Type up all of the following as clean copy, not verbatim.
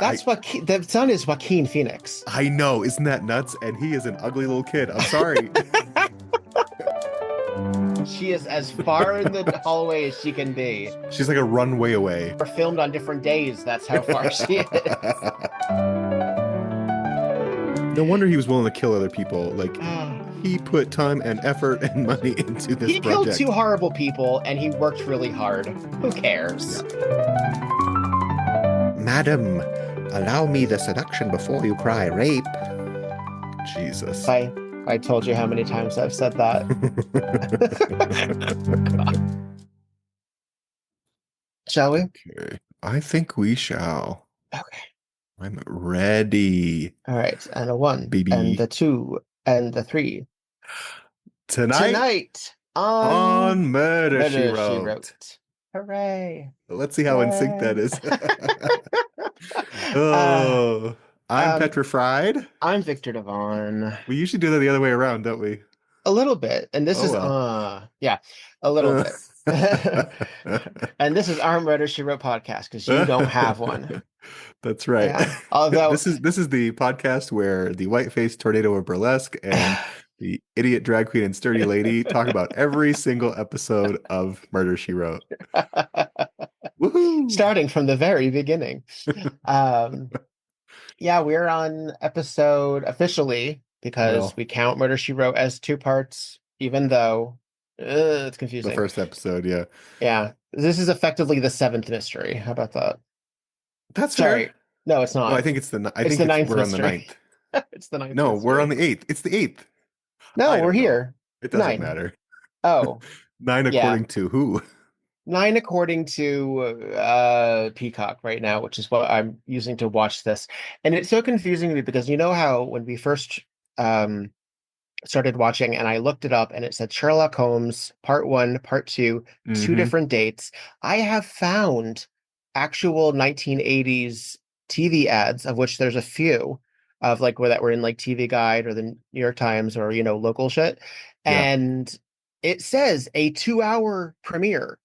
I The son is Joaquin Phoenix. I know, isn't that nuts? And he is an ugly little kid. I'm sorry. She is as far in the hallway as she can be. She's like a runway away. We're filmed on different days. That's how far she is. No wonder he was willing to kill other people. Like, Ah. he put time and effort and money into this He project. killed two horrible people and he worked really hard. Who cares? Yeah. Madam, allow me the seduction before you cry rape. Jesus. I told you how many times I've said that. Shall we? Okay. I think we shall. Okay. I'm ready. All right. And a 1, baby. and the 2, and the 3. Tonight on Murder, She Wrote. Hooray. Let's see how in sync that is. I'm Petrified. I'm Victor Devon. We usually do that the other way around, don't we? A little bit. And this a little bit. And this is our Murder, She Wrote podcast because you don't have one. That's right. Yeah. Although this is the podcast where the white-faced tornado of burlesque and the idiot drag queen and sturdy lady talk about every single episode of Murder, She Wrote. Woohoo! Starting from the very beginning. Yeah, we're on episode officially because we count Murder, She Wrote as 2 parts, even though it's confusing. The first episode, yeah. Yeah. This is effectively the 7th mystery. How about that? That's Sorry. fair. No, it's not. No, I think it's the 9th We're on the 9th. It's the 9th. No, mystery. We're on the 8th. It's the 8th. No, we're here. It doesn't 9. matter. Oh. 9 according to who? 9 according to Peacock right now, which is what I'm using to watch this. And it's so confusing to me because you know how when we first started watching and I looked it up and it said Sherlock Holmes Part 1, Part 2, 2 different dates. I have found actual 1980s TV ads, of which there's a few of like where that were in like TV Guide or the New York Times or, local shit. Yeah. And it says a 2-hour premiere.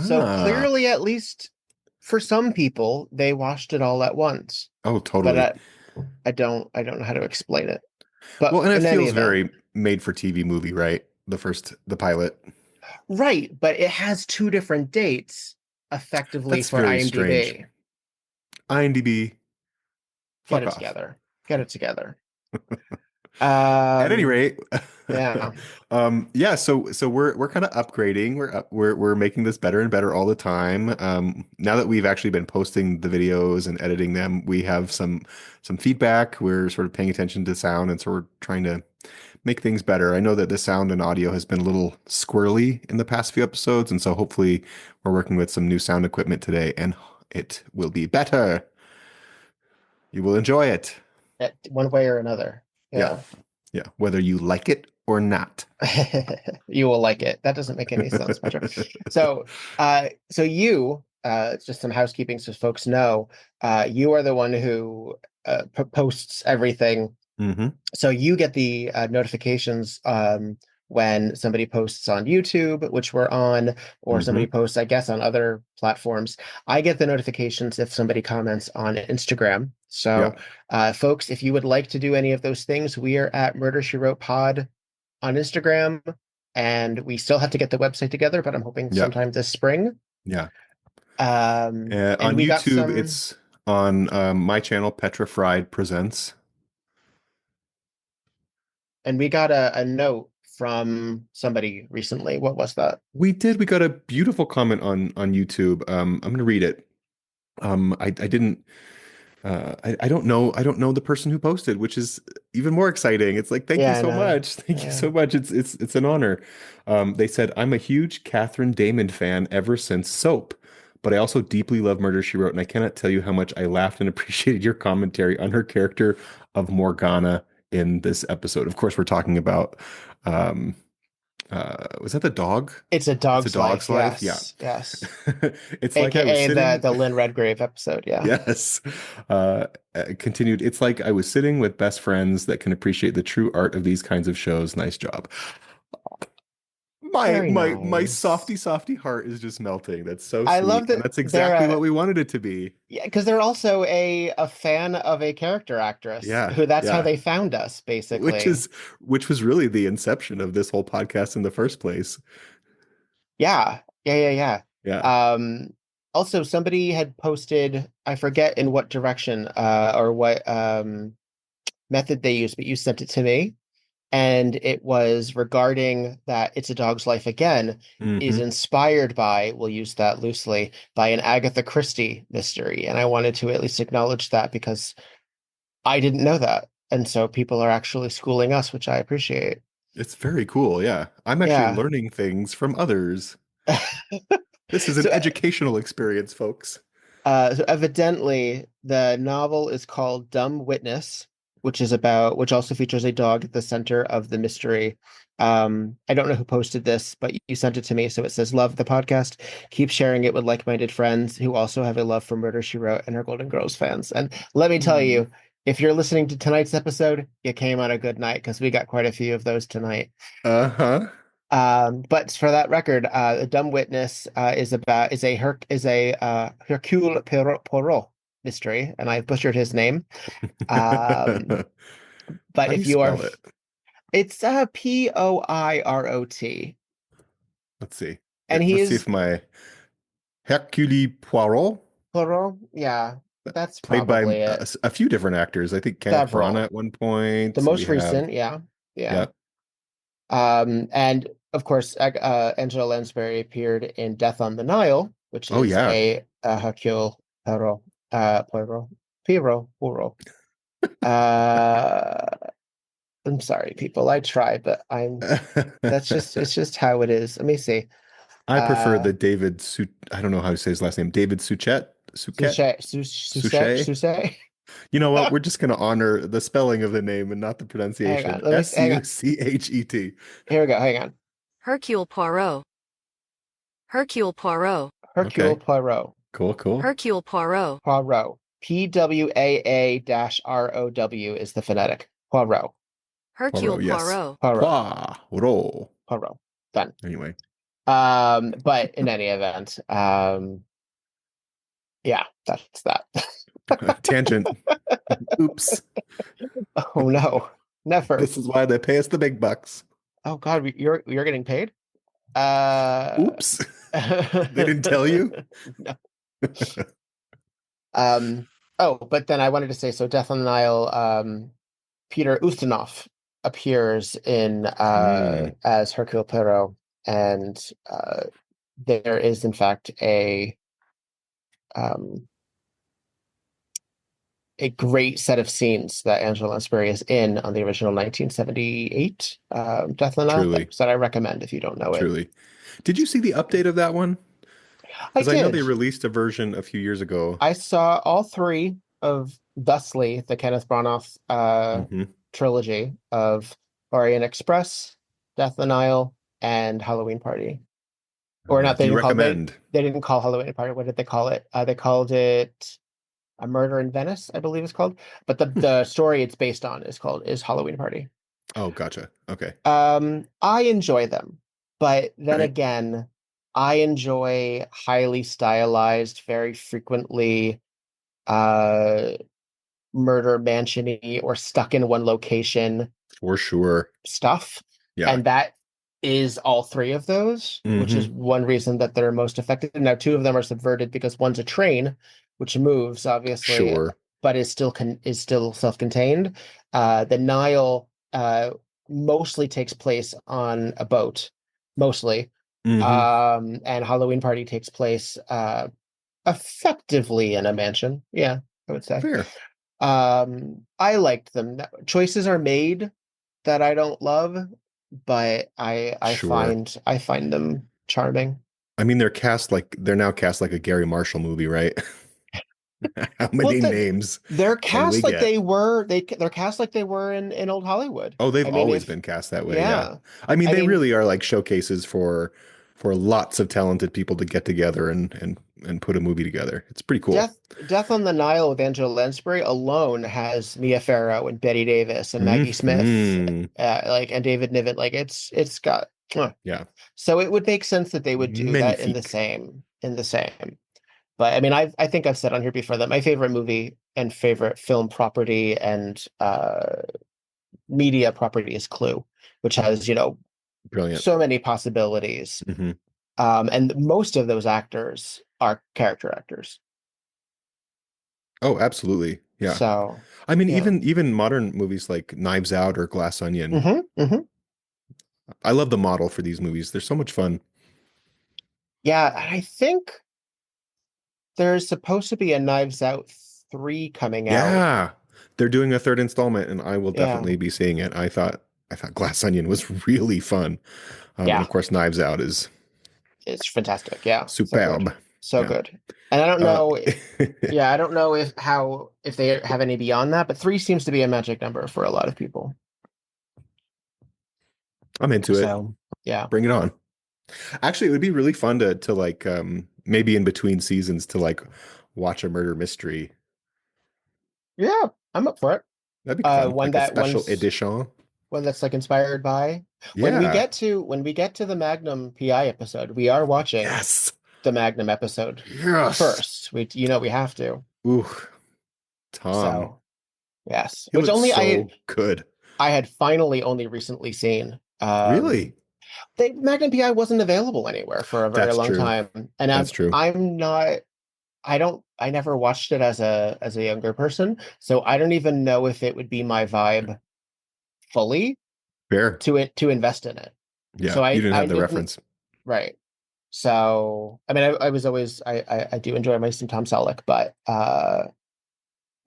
So clearly, at least for some people, they watched it all at once. Oh, totally. But I don't know how to explain it. But well, and it feels very made for TV movie, right? The pilot. Right, but it has 2 different dates effectively. That's for IMDb. Strange. IMDb. Get it together. Get it together. At any rate, yeah. So we're kind of upgrading. We're making this better and better all the time. Now that we've actually been posting the videos and editing them, we have some feedback. We're sort of paying attention to sound, and so we're trying to make things better. I know that the sound and audio has been a little squirrely in the past few episodes, and so hopefully we're working with some new sound equipment today, and it will be better. You will enjoy it. One way or another. Yeah. Whether you like it or not. You will like it. That doesn't make any sense. So you, just some housekeeping so folks know, you are the one who posts everything. Mm-hmm. So you get the notifications when somebody posts on YouTube, which we're on, or somebody posts, I guess, on other platforms. I get the notifications if somebody comments on Instagram. So, folks, if you would like to do any of those things, we are at Murder, She Wrote Pod on Instagram, and we still have to get the website together, but I'm hoping sometime this spring. Yeah. On YouTube, it's on my channel, Petrified Presents. And we got a note from somebody recently. What was that? We got a beautiful comment on YouTube. I'm going to read it. I didn't. I don't know the person who posted, which is even more exciting. It's like, thank you so much. Thank you so much. It's an honor. They said, I'm a huge Catherine Damon fan ever since Soap, but I also deeply love Murder, She Wrote, and I cannot tell you how much I laughed and appreciated your commentary on her character of Morgana in this episode. Of course, we're talking about was that the dog? It's a dog's life. Yes. It's AKA like I was sitting... the Lynn Redgrave episode. Yeah. Yes. Continued. It's like I was sitting with best friends that can appreciate the true art of these kinds of shows. Nice job. Very my nice. softy heart is just melting. That's so I sweet. love And that that's they're exactly what we wanted it to be. yeah, because they're also a fan of a character actress Yeah, who that's how yeah. they found us, Which basically. is which was really the inception of this whole podcast in the first place. Yeah, yeah. Yeah. Um, Also somebody had posted, I forget in what direction or what method they used, but you sent it to me. And it was regarding that It's a Dog's Life Again is Hmm. inspired by, we'll use that loosely, by an Agatha Christie mystery. And I wanted to at least acknowledge that because I didn't know that. And so people are actually schooling us, which I appreciate. It's very cool. Yeah. I'm actually Yeah. learning things from others. This is an So, educational experience, folks. so evidently, the novel is called Dumb Witness, which also features a dog at the center of the mystery. I don't know who posted this, but you sent it to me. So it says, "Love the podcast. Keep sharing it with like-minded friends who also have a love for Murder, She Wrote and her Golden Girls fans." And let me tell Hmm. you, if you're listening to tonight's episode, you came on a good night because we got quite a few of those tonight. Uh-huh. But for that record, a dumb witness is a Hercule Poirot mystery, and I've butchered his name. Um, but How do you if you are, spell it? it's Poirot, Let's see. and he Let's see is if my Hercule Poirot, Poirot. Yeah, that's played by probably it. a few different actors. I think Kenneth Branagh Several. at one The point. We most have, recent, yeah, yeah. yeah. And of course, Angela Lansbury appeared in Death on the Nile, which Oh is yeah. a Hercule Poirot, Poirot. Uh, I'm sorry, people. I try, but it's just how it is. Let me see. I prefer Uh, the I don't know how to say his last name. David Suchet, Suchet. Suchet. You know what? We're just going to honor the spelling of the name and not the Hang on. pronunciation. Hang on. Suchet. Here we go. Hang on. Hercule Poirot. Hercule Poirot. Hercule Okay. Poirot. Cool, cool. Hercule Poirot. Poirot. PWAA-ROW is the phonetic. Poirot. Hercule Poirot, yes. Poirot. Poirot. Poirot. Poirot. Done. Anyway, But in any event, yeah, that's that. tangent. Oops. Oh no, never. This is why they pay us the big bucks. Oh God, you're getting paid? Uh, Oops. They didn't tell you? no. Um, oh, but then I wanted to say, so Death on the Nile, Peter Ustinov appears in Hmm. as Hercule Poirot, and there is in fact um a great set of scenes that Angela Lansbury is in on the original 1978 Death on the Nile Truly, clips that I recommend if you don't know it. truly. Did you see the update of that one? I Because I know did. they released a version a few years ago. I saw all three of Thusly, the Kenneth Branagh Hmm. trilogy of Orient Express, Death on the Nile, and Halloween Party. Or not, Do you recommend? they didn't call Halloween Party. What did they call it? They called it A Murder in Venice, I believe it's called. But Hmm. the story it's based on is Halloween Party. Oh, gotcha. Okay. I enjoy them, but All then right. again, I enjoy highly stylized, very frequently uh murder mansion-y or stuck in one location For sure. stuff. Yeah. And that is all three of those, which is Hmm. one reason that they're most effective. Now, two of them are subverted because one's a train, which moves, obviously, Sure. but is still self-contained. The Nile mostly takes place on a boat, mostly. Hmm. And Halloween Party takes place effectively in a mansion. Yeah, I would say. Fair. I liked them. Choices are made that I don't love, but Sure. I find them charming. I mean, they're now cast like a Gary Marshall movie, right? How Well, many names they're can we cast like get? they're cast like they were in old Hollywood. Oh, they've I mean, always if been cast that way, yeah. yeah, I mean, I they mean, really are like showcases for lots of talented people to get together and put a movie together. It's pretty cool. Death on the Nile with Angela Lansbury alone has Mia Farrow and Betty Davis and Maggie Smith, Hmm. like and David Niven. Like it's got Huh. Yeah. So it would make sense that they would do that in the Magnifique. same, in the same. But I mean, I think I've said on here before that my favorite movie and favorite film property and media property is Clue, which has, Brilliant. so many possibilities. Hmm. And most of those actors are character actors. Oh, absolutely. Yeah. So, I mean, yeah. even modern movies like Knives Out or Glass Onion. I love the model for these movies. They're so much fun. Yeah, I think there's supposed to be a Knives Out 3 coming out. Yeah. They're doing a third installment, and I will Yeah. definitely be seeing it. I thought Glass Onion was really fun. And Yeah, of course, Knives Out is it's fantastic. Yeah, so good. superb. So Yeah. good. And I don't Uh, know, yeah, I don't know if they have any beyond that, but 3 seems to be a magic number for a lot of people. I'm into it. So, yeah. Bring it on. Actually, it would be really fun to like maybe in between seasons to like watch a murder mystery. Yeah, I'm up for it. That'd be fun. One Like a that special one's edition. one that's like inspired by Yeah. when we get to the Magnum PI episode, we are watching Yes. the Magnum episode Yes. first. We have to. Ooh, Tom. So, yes. He Which looks only so good. I had finally only recently seen. Really? Magnum PI wasn't available anywhere for a very That's long true. time, and That's true. I'm not. I never watched it as a younger person, so I don't even know if it would be my vibe fully Fair. to invest in it. Yeah. So You didn't I have the didn't. reference. Right. So I mean, I was always I do enjoy my some Tom Selleck, but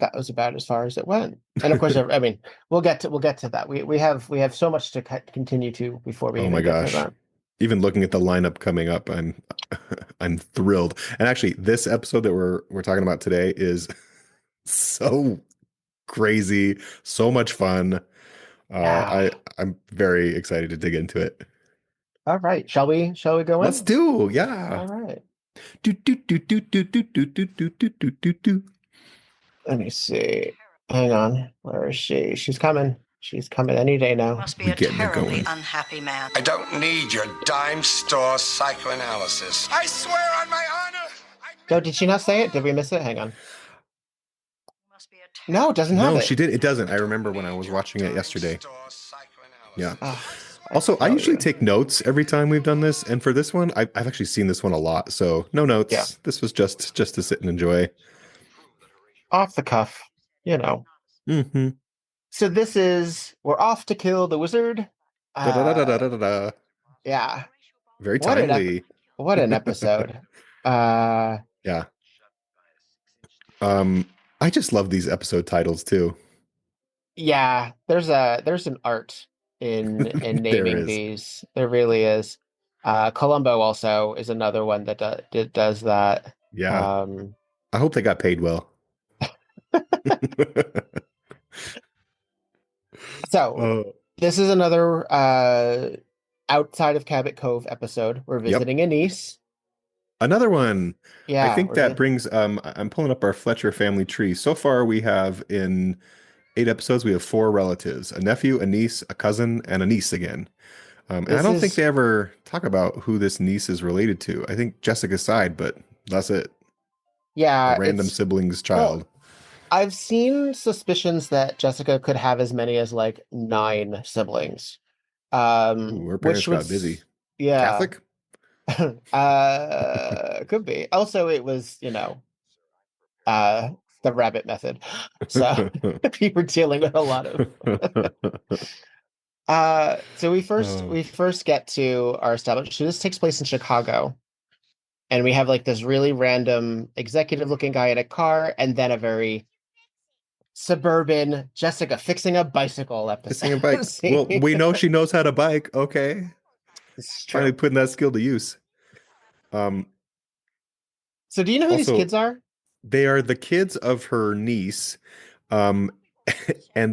that was about as far as it went. And of course, I mean, we'll get to that. We have so much to continue to before we Oh my even get to gosh. that. Even looking at the lineup coming up, I'm I'm thrilled. And actually, this episode that we're talking about today is so crazy, so much fun. Yeah. I'm very excited to dig into it. All right. Shall we go Let's in? do, yeah. All right. Do do do do do do do do do do do do do. Let me see. Hang on. Where is she? She's coming. She's coming any day now. Must be We a getting it terribly going. unhappy man. I don't need your dime store psychoanalysis. I swear on my honor. So did she not say it? Did we miss it? Hang on. Must be a No, it doesn't have No, it. she did. It doesn't. I remember when I was watching it yesterday. Yeah. Ah, Also, I tell usually you. take notes every time we've done this, and for this one, I've actually seen this one a lot, so no notes. Yeah. This was just to sit and enjoy. Off the cuff, Mm-hmm. So this is we're off to kill the wizard. Da da da da da da da. Yeah. Very What an timely. what an episode. Uh Yeah. I just love these episode titles too. yeah, there's an art in There naming is. these. There really is. Columbo also is another one that does that. Yeah. Um I hope they got paid well. so Oh, this is another outside of Cabot Cove episode. We're yep. visiting a niece. Another one. Yeah, I think that brings I'm pulling up our Fletcher family tree. So far we have in 8 episodes we have 4 relatives, a nephew, a niece, a cousin, and a niece again. And I don't think they ever talk about who this niece is related to. I think Jessica's side, but that's it. Yeah, A random sibling's child. Well, I've seen suspicions that Jessica could have as many as like 9 siblings. Ooh, her parents Which would got busy. yeah. Catholic? Could be. Also, it was, the rabbit method. So we were dealing with a lot of so we first get to our establishment. So this takes place in Chicago. And we have like this really random executive looking guy in a car, and then a very suburban Jessica fixing a bicycle Fixing a episode. bike. Well, we know she knows how to bike. Okay. It's Finally true. putting that skill to use. So do you know who these Also, kids are? they are the kids of her niece. And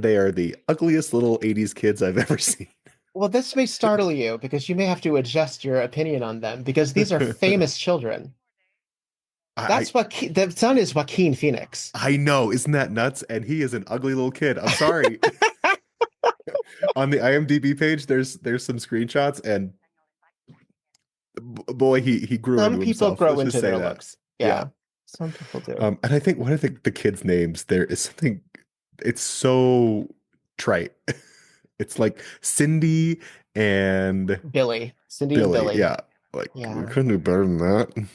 they are the ugliest little 80s kids I've ever seen. Well, this may startle you because you may have to adjust your opinion on them because these are famous children. That's the son is Joaquin Phoenix. I know, isn't that nuts? And he is an ugly little kid. I'm sorry. On the IMDb page, there's some screenshots, and boy, he grew Some into people himself. grow Let's just into say their that. looks. Yeah. Yeah, some people do. And I think one of the kids' names there is something. It's so trite. It's like Cindy and Cindy and Billy. Billy. Yeah, like we Yeah, couldn't do better than that.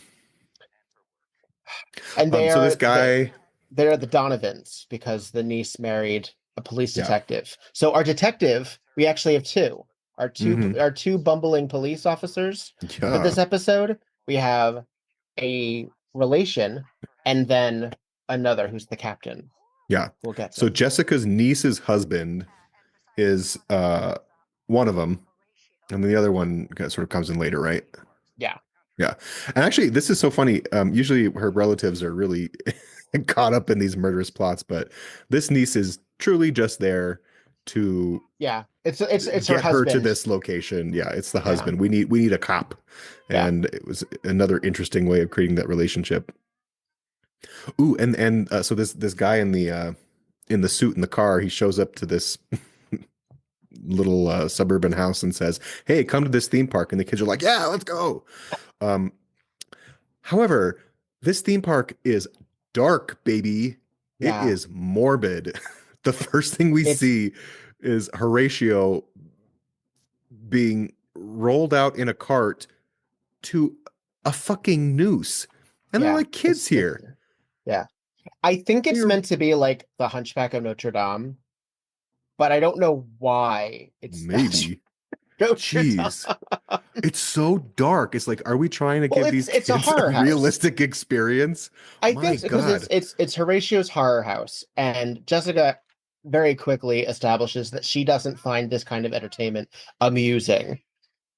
and So this guy, they're the Donovans because the niece married a police yeah, detective. So our detective, we actually have two. hmm Our two bumbling police officers for yeah, this episode. We have a relation and then another who's the captain. yeah. We'll get So to. Jessica's niece's husband is one of them, and then the other one sort of comes in later, right? Yeah. Yeah. And actually, this is so funny. Usually her relatives are really caught up in these murderous plots, but this niece is truly just there to Yeah. It's her get her to husband. this location. Yeah, it's the Yeah. husband. We need a cop. Yeah. And it was another interesting way of creating that relationship. Ooh, and so this guy in the suit in the car, he shows up to this little suburban house and says, "Hey, come to this theme park." And the kids are like, "Yeah, let's go." Um, However, this theme park is dark, baby. It Yeah. is morbid. The first thing we It's see is Horatio being rolled out in a cart to a fucking noose. And they're yeah. like kids here. Yeah. I think it's You're meant to be like the Hunchback of Notre Dame, but I don't know why it's not maybe. Notre Dame. Jeez. It's so dark. It's like, are we trying to Well, give these it's a kids a horror house. realistic experience? I My think because God. it's Horatio's horror house, and Jessica very quickly establishes that she doesn't find this kind of entertainment amusing.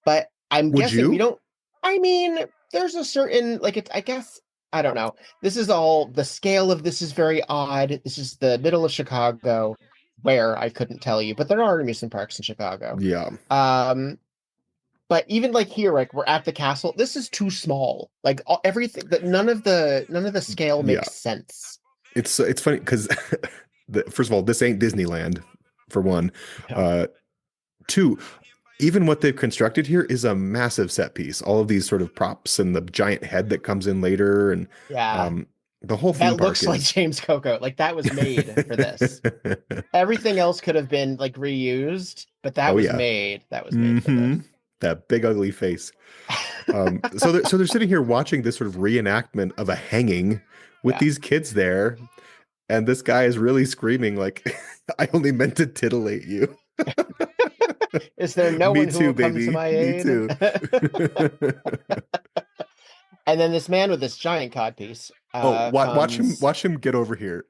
But I'm Would guessing we you? don't. I mean, there's a certain like it. I guess I don't know. This is all the scale of this is very odd. This is the middle of Chicago, where I couldn't tell you, but there are amusement parks in Chicago. Yeah. But even like here, like we're at the castle, this is too small. Like everything that none of the scale Yeah. makes sense. It's funny because first of all, this ain't Disneyland, for one. No. Two, even what they've constructed here is a massive set piece. All of these sort of props and the giant head that comes in later, and Yeah. The whole theme That park looks like is James Coco. Like that was made for this. Everything else could have been like reused, but that Oh was yeah. made. That was made for this. That big ugly face. So they're sitting here watching this sort of reenactment of a hanging with Yeah. these kids there, and this guy is really screaming like, "I only meant to titillate you." Is there no Me one who too, will come to baby. my Me aid? too. And then this man with this giant codpiece comes. Watch him get over here.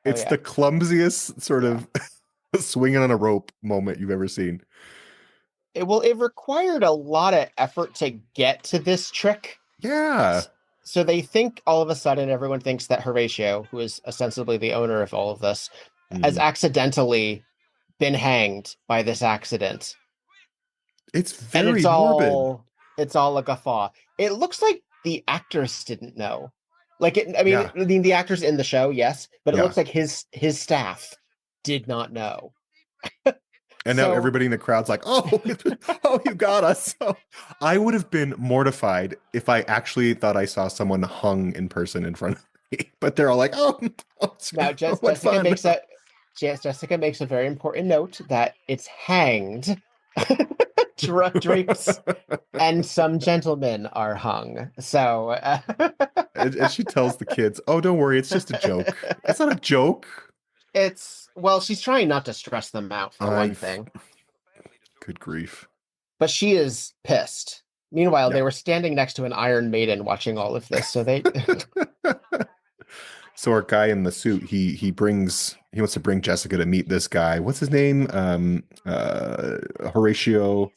Oh It's yeah. the clumsiest sort Yeah. of swinging on a rope moment you've ever seen. It required a lot of effort to get to this trick. Yeah. So they think all of a sudden everyone thinks that Horatio, who is ostensibly the owner of all of this, has accidentally been hanged by this accident. It's And very morbid. it's all a guffaw. It looks like the actors didn't know. Like Yeah. I mean the actors in the show, yes, but it Yeah. looks like his staff did not know. And now So- everybody in the crowd's like, "Oh, oh, you got us." So I would have been mortified if I actually thought I saw someone hung in person in front of me. But they're all like, "Oh, Now what Jessica fun." makes a very important note that it's hanged. Drapes and some gentlemen are hung. So And she tells the kids, "Oh, don't worry, it's just a joke. It's not a joke." she's trying not to stress them out for one thing. Good grief. But she is pissed. Meanwhile, Yeah. they were standing next to an Iron Maiden watching all of this. So they So our guy in the suit, he wants to bring Jessica to meet this guy. What's his name? Horatio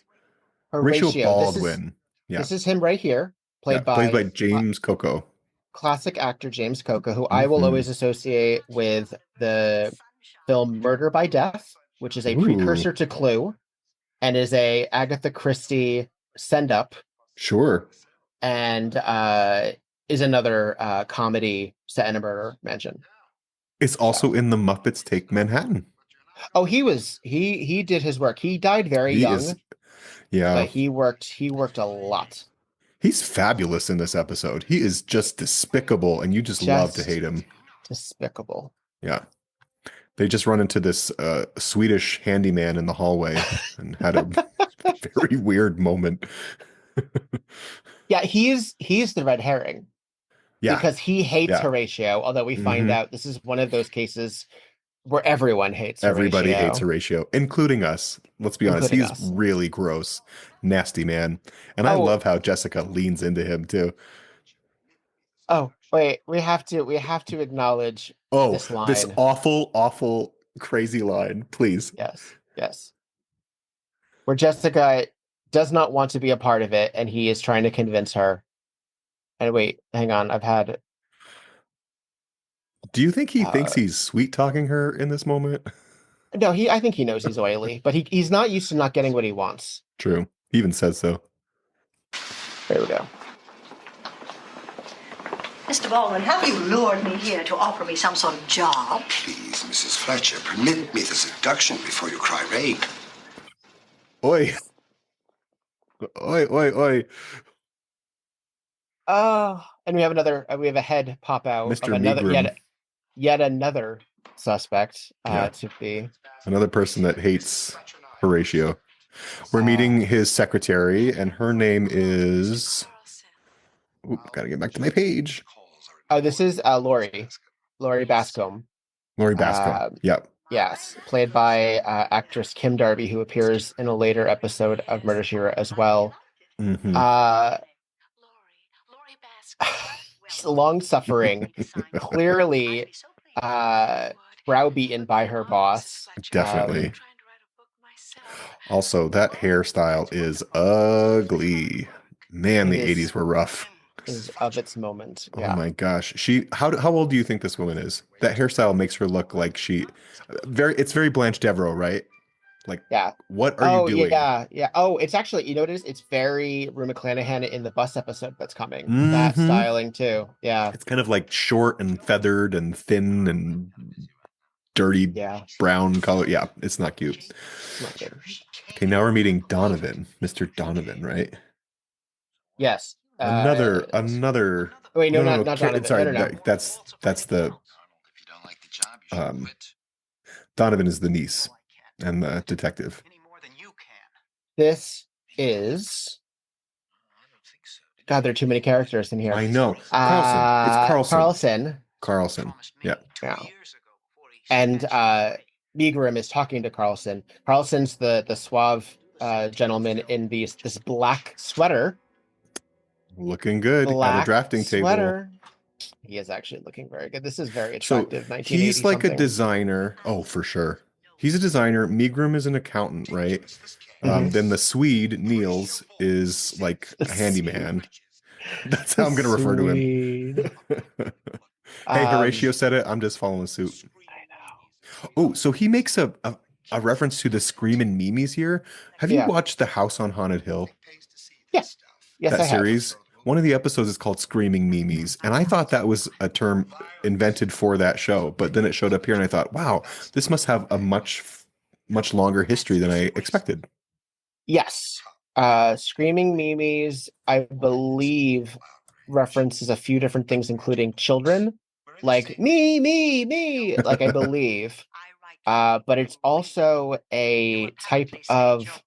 Baldwin. This is him right here, played by James Coco. classic actor James Coco, who I will always associate with the film Murder by Death, which is a precursor to Clue, and is a Agatha Christie send-up. Sure. And is another comedy set in a murder mansion. It's also in The Muppets Take Manhattan. Oh, he did his work. He died very young. Yeah. But he worked a lot. He's fabulous in this episode. He is just despicable, and you just love to hate him. Despicable. Yeah. They just run into this Swedish handyman in the hallway and had a very weird moment. Yeah, he's the red herring. Yeah. Because he hates Horatio, although we find out this is one of those cases where everyone hates Everybody Horatio. hates Horatio, including us. Let's be honest. He's really gross, nasty man. And I love how Jessica leans into him too. Oh, wait, we have to acknowledge this line. This awful, crazy line, please. Yes. Where Jessica does not want to be a part of it, and he is trying to convince her. And wait, hang on, Do you think he thinks he's sweet talking her in this moment? No, I think he knows he's oily, but he's not used to not getting what he wants. True. He even says so. There we go. Mr. Baldwin, have you lured me here to offer me some sort of job? Please, Mrs. Fletcher, permit me the seduction before you cry rape. Oi. Oi. And we have a head pop out Mr. of another Meagrum. yet another suspect to be another person that hates Horatio. We're meeting his secretary, and her name is gotta get back to my page. Oh, this is Laurie Bascombe. Laurie Bascombe. Yep. Yes, played by actress Kim Darby, who appears in a later episode of Murder, She Wrote as well. Long-suffering, clearly browbeaten by her boss. Definitely. Also, that hairstyle is ugly. Man, the 80s were rough. Is of its moment. Yeah. Oh my gosh. How old do you think this woman is? That hairstyle makes her look like it's very Blanche Devereaux, right? Like, what are you doing? Yeah. Oh, it's actually, you know what it is? It's very Rue McClanahan in the bus episode that's coming. That styling too. Yeah. It's kind of like short and feathered and thin and dirty brown color. Yeah, it's not cute. Not good. Okay, now we're meeting Donovan. Mr. Donovan, right? Yes. Another. Wait, no, not Donovan. Sorry, no. That's the. Donovan is the niece and the detective. This is. God, there are too many characters in here. I know. Carlson. It's Carlson. Carlson. Yeah. And Meagrum is talking to Carlson. Carlson's the suave gentleman in this black sweater. Looking good at a drafting sweater. Table. He is actually looking very good. This is very attractive. So he's like a designer. Oh, for sure. He's a designer. Meagrum is an accountant, right? Then the Swede, Niels, is like a handyman. That's how I'm going to refer to him. Hey, Horatio said it. I'm just following suit. I know. Oh, so he makes a reference to the Screamin' Mimes here. Have you watched The House on Haunted Hill? Yes. Yes, that series. One of the episodes is called Screaming Mimes, and I thought that was a term invented for that show, but then it showed up here, and I thought, wow, this must have a much longer history than I expected. Yes. Screaming Mimes, I believe, references a few different things, including children, like me, like I believe. But it's also a type of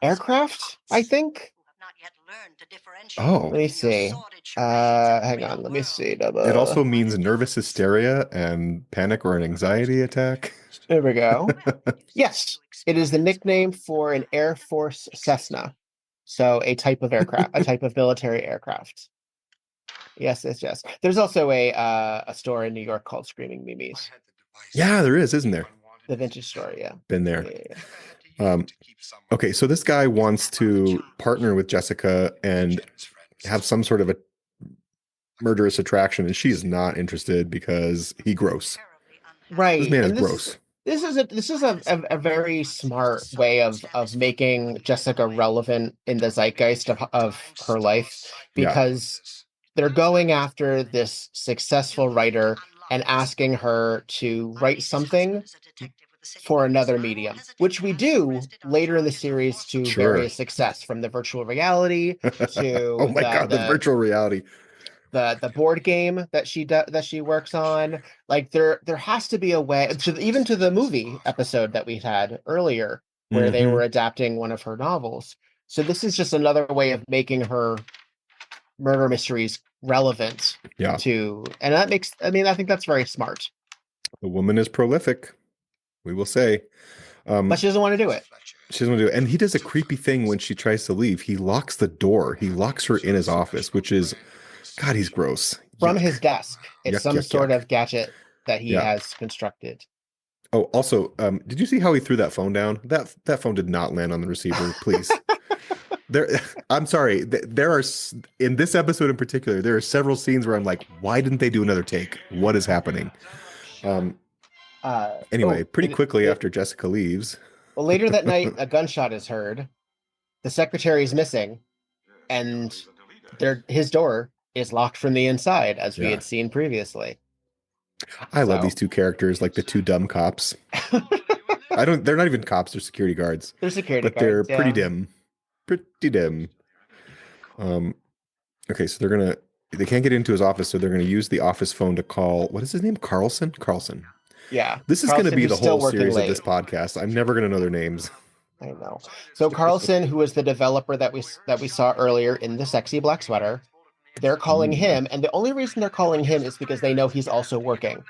aircraft, I think. Oh, let me see. Hang on. Let me see. It also means nervous hysteria and panic or an anxiety attack. There we go. Yes, it is the nickname for an Air Force Cessna. So a type of aircraft, a type of military aircraft. Yes. There's also a store in New York called Screaming Mimes. Yeah, there is, isn't there? The vintage store, yeah. Been there. Yeah. Okay, so this guy wants to partner with Jessica and have some sort of a murderous attraction, and she's not interested because he's gross. Right. This man is gross. This is a very smart way of making Jessica relevant in the zeitgeist of her life, because they're going after this successful writer and asking her to write something for another medium, which we do later in the series to various success, from the virtual reality to oh my God, the virtual reality. The board game that she works on. Like there has to be a way even to the movie episode that we had earlier where they were adapting one of her novels. So this is just another way of making her murder mysteries relevant to, and that makes, I think that's very smart. The woman is prolific, we will say. But she doesn't want to do it. She doesn't want to do it. And he does a creepy thing when she tries to leave. He locks the door. He locks her in his office, which is, God, he's gross. From his desk. It's some sort of gadget that he has constructed. Oh, also, did you see how he threw that phone down? That phone did not land on the receiver, please. I'm sorry. There are, in this episode in particular, there are several scenes where I'm like, why didn't they do another take? What is happening? Anyway, pretty quickly after Jessica leaves. Well, later that night, a gunshot is heard. The secretary is missing, and his door is locked from the inside, as we had seen previously. I love these two characters, like the two dumb cops. They're not even cops, they're security guards. They're security guards. But they're pretty dim. Pretty dim. Okay, so they can't get into his office, so they're gonna use the office phone to call, what is his name? Carlson? Yeah. This is going to be the whole series of this podcast. I'm never going to know their names. I know. So Carlson, who is the developer that we saw earlier in the sexy black sweater, they're calling him, and the only reason they're calling him is because they know he's also working.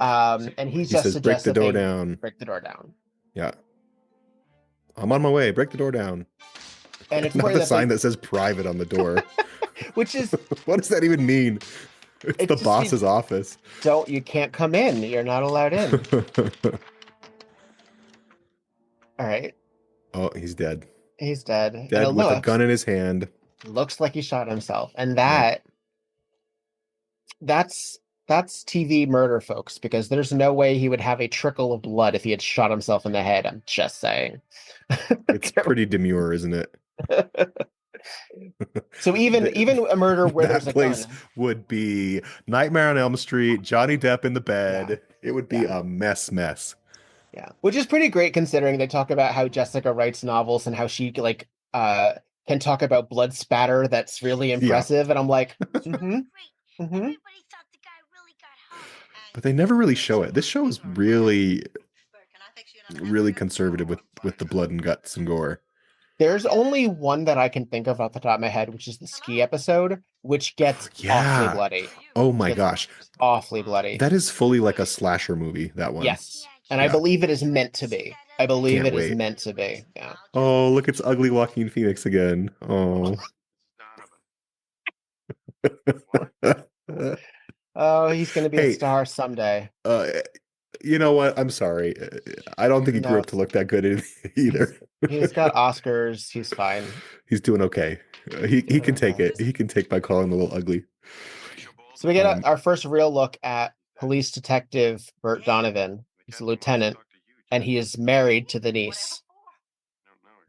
And he just says, break the door down. Break the door down. Yeah. I'm on my way. Break the door down. And it's not the sign that says private on the door. Which is what does that even mean? It's the boss's office. You can't come in. You're not allowed in. All right. Oh, he's dead. He's dead. Dead with a gun in his hand. Looks like he shot himself. And that's TV murder, folks, because there's no way he would have a trickle of blood if he had shot himself in the head. I'm just saying. It's pretty demure, isn't it? So even a murder where there's a place gun would be Nightmare on Elm Street, Johnny Depp in the bed. Yeah. It would be a mess. Yeah, which is pretty great considering they talk about how Jessica writes novels and how she can talk about blood spatter that's really impressive, and I'm like, But they never really show it. This show is really conservative with the blood and guts and gore. There's only one that I can think of off the top of my head, which is the ski episode, which gets awfully bloody. Oh my gosh. Awfully bloody. That is fully like a slasher movie, that one. Yes. And I believe it is meant to be. Is meant to be. Yeah. Oh, look, it's ugly Joaquin Phoenix again. Oh. Oh, he's going to be a star someday. You know what? I'm sorry. I don't think he grew up to look that good either. He's got Oscars. He's fine. He's doing okay. He can take it. He can take by calling him a little ugly. So we get our first real look at police detective Bert Donovan. He's a lieutenant, and he is married to the niece.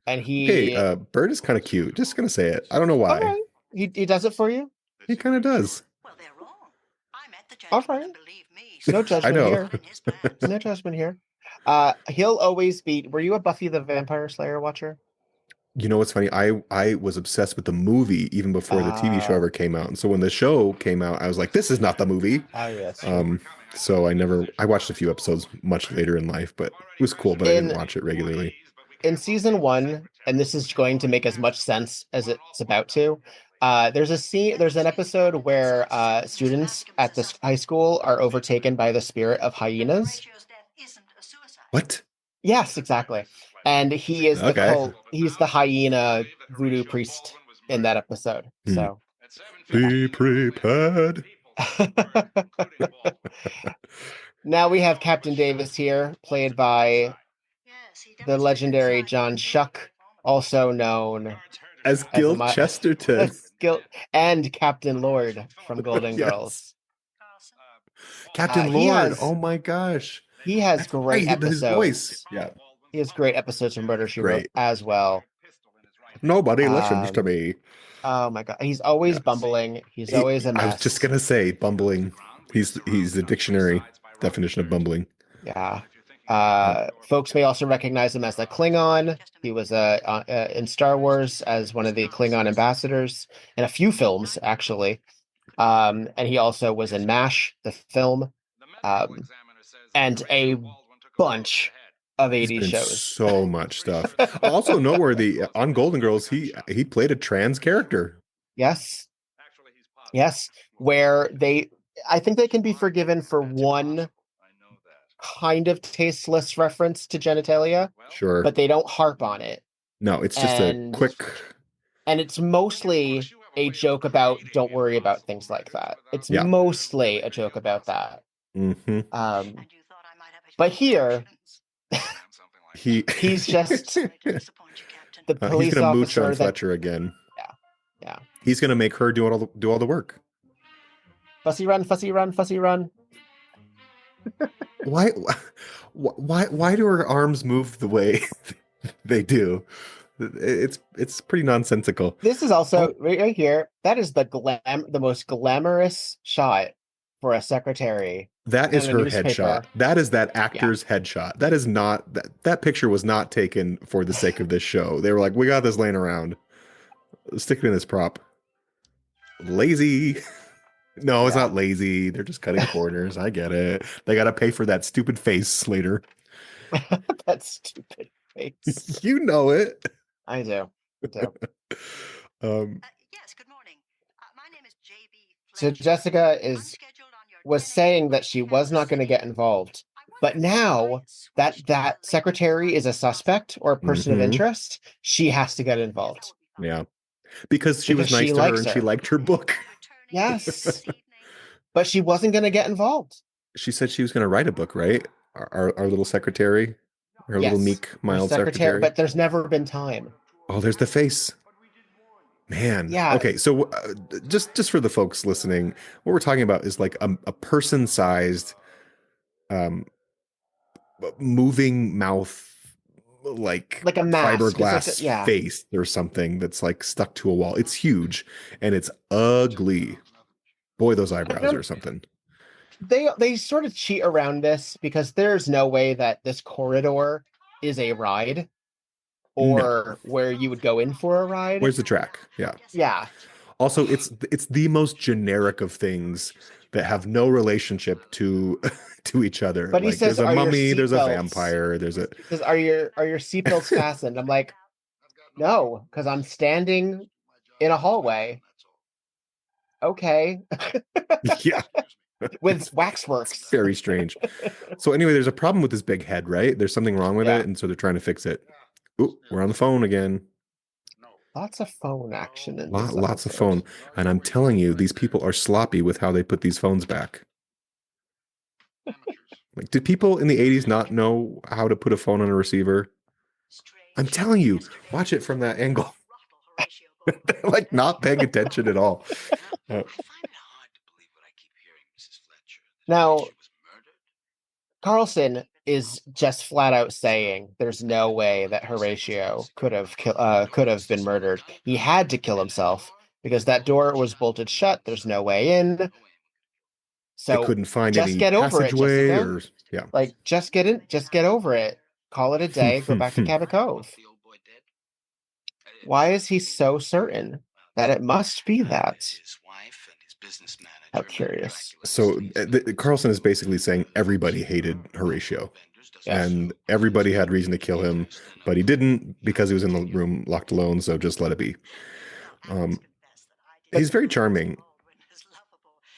And Bert is kind of cute. Just gonna say it. I don't know why. Okay. He does it for you? He kind of does. Well, they're wrong. I met the gentleman. No judgment here. No judgment here. He'll always be. Were you a Buffy the Vampire Slayer watcher? You know what's funny? I was obsessed with the movie even before the TV show ever came out. And so when the show came out, I was like, this is not the movie. Oh, yes. So I watched a few episodes much later in life, but it was cool, but I didn't watch it regularly. In season 1, and this is going to make as much sense as it's about to, there's an episode where students at this high school are overtaken by the spirit of hyenas. What? Yes, exactly. And he is he's the hyena voodoo priest in that episode. So be prepared. Now we have Captain Davis here, played by the legendary John Schuck, also known as Gil Chesterton. And Captain Lord from Golden Girls. Captain Lord. Oh my gosh. He has great episodes. His voice. Yeah. He has great episodes from Murder, She Wrote as well. Nobody listens to me. Oh my god. He's always bumbling. He's always a mess. I was just gonna say bumbling. He's the dictionary definition of bumbling. Yeah. Folks may also recognize him as a Klingon. He was in Star Wars as one of the Klingon ambassadors in a few films, actually. And he also was in MASH, the film, and a bunch of He's 80s been in shows. so much stuff. Also noteworthy, on Golden Girls, he played a trans character. Yes. Yes. Where I think they can be forgiven for one kind of tasteless reference to genitalia. Sure. But they don't harp on it. No, it's just a quick... And it's mostly a joke about don't worry about things like that. It's mostly a joke about that. Mm-hmm. But here, he's just the police he's gonna mooch officer on Fletcher again. Yeah. He's gonna make her do all the work. Fussy run, fussy run, fussy run. Why do her arms move the way they do? It's pretty nonsensical. This is also right here. That is the most glamorous shot for a secretary. That is her headshot. That is that actor's headshot. That is not that picture was not taken for the sake of this show. They were like, we got this laying around. Stick it in this prop. Lazy. No, it's not lazy. They're just cutting corners. I get it. They got to pay for that stupid face later. That stupid face. You know it. I do. Yes, good morning. My name is JB. So Jessica was saying that she was not going to get involved. But now that secretary is a suspect or a person of interest, she has to get involved. Yeah. Because she was nice to her and she liked her book. Yes. But she wasn't going to get involved. She said she was going to write a book, right? Our little secretary. Her little meek, mild secretary. But there's never been time. Oh, there's the face. Man. Yeah. Okay, so just for the folks listening, what we're talking about is like a person-sized moving mouth, like a mask. Fiberglass face or something that's like stuck to a wall. It's huge and it's ugly. Boy, those eyebrows or something. They sort of cheat around this because there's no way that this corridor is a ride or where you would go in for a ride. Where's the track? Yeah. Yeah. Also, it's the most generic of things that have no relationship to each other. But he says, there's a mummy, there's a vampire, there's a... He says, are your seatbelts fastened? I'm like, no, because I'm standing in a hallway. Okay. Yeah. With waxworks. Very strange. So anyway, there's a problem with this big head, right? There's something wrong with it, and so they're trying to fix it. Ooh, we're on the phone again. Lots of phone action in lots of phone. And I'm telling you, these people are sloppy with how they put these phones back. Like, did people in the 80s not know how to put a phone on a receiver? I'm telling you, watch it from that angle. They're like not paying attention at all. Now, Carlson is just flat out saying there's no way that Horatio could have been murdered. He had to kill himself because that door was bolted shut. There's no way in. So they couldn't find just any get over passageway it, or like just get over it. Call it a day. Go back to Cabot Cove. Why is he so certain that it must be that? How curious. So Carlson is basically saying everybody hated Horatio. Yes. And everybody had reason to kill him, but he didn't because he was in the room locked alone, so just let it be. He's very charming.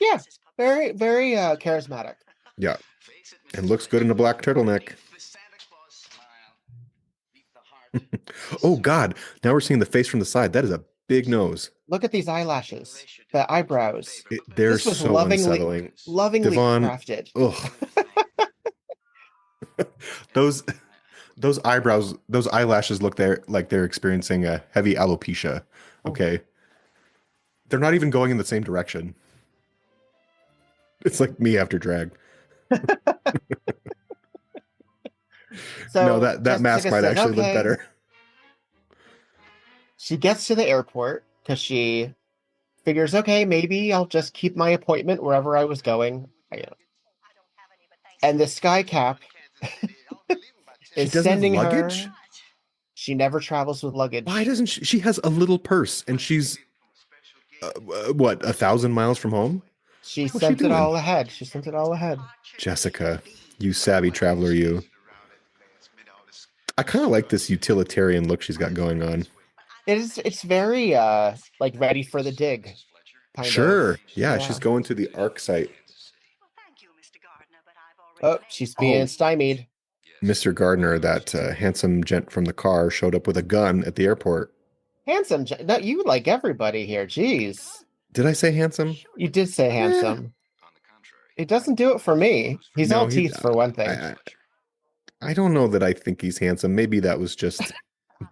Yeah, very, very charismatic. Yeah, and looks good in a black turtleneck. Oh, God. Now we're seeing the face from the side. That is a big nose. Look at these eyelashes, the eyebrows. They're so unsettling. Lovingly crafted. Ugh. Those eyebrows, those eyelashes look like they're experiencing a heavy alopecia. Okay. They're not even going in the same direction. It's like me after drag. So no, that mask might actually look better. She gets to the airport because she figures, okay, maybe I'll just keep my appointment wherever I was going. And the sky cap is doesn't have sending luggage? her. She never travels with luggage. Why doesn't she? She has a little purse, and she's what, 1,000 miles from home? She What's she sent it doing? all ahead. She sent it all ahead. Jessica, you savvy traveler, you. I kind of like this utilitarian look she's got going on. It's very like ready for the dig. Kind Sure. of. Yeah, she's going to the ARC site. Oh, she's being stymied. Mr. Gardner, that handsome gent from the car, showed up with a gun at the airport. Handsome. No, you like everybody here. Jeez. Did I say handsome? You did say handsome. It doesn't do it for me. He's all teeth for one thing. I don't know that I think he's handsome. Maybe that was just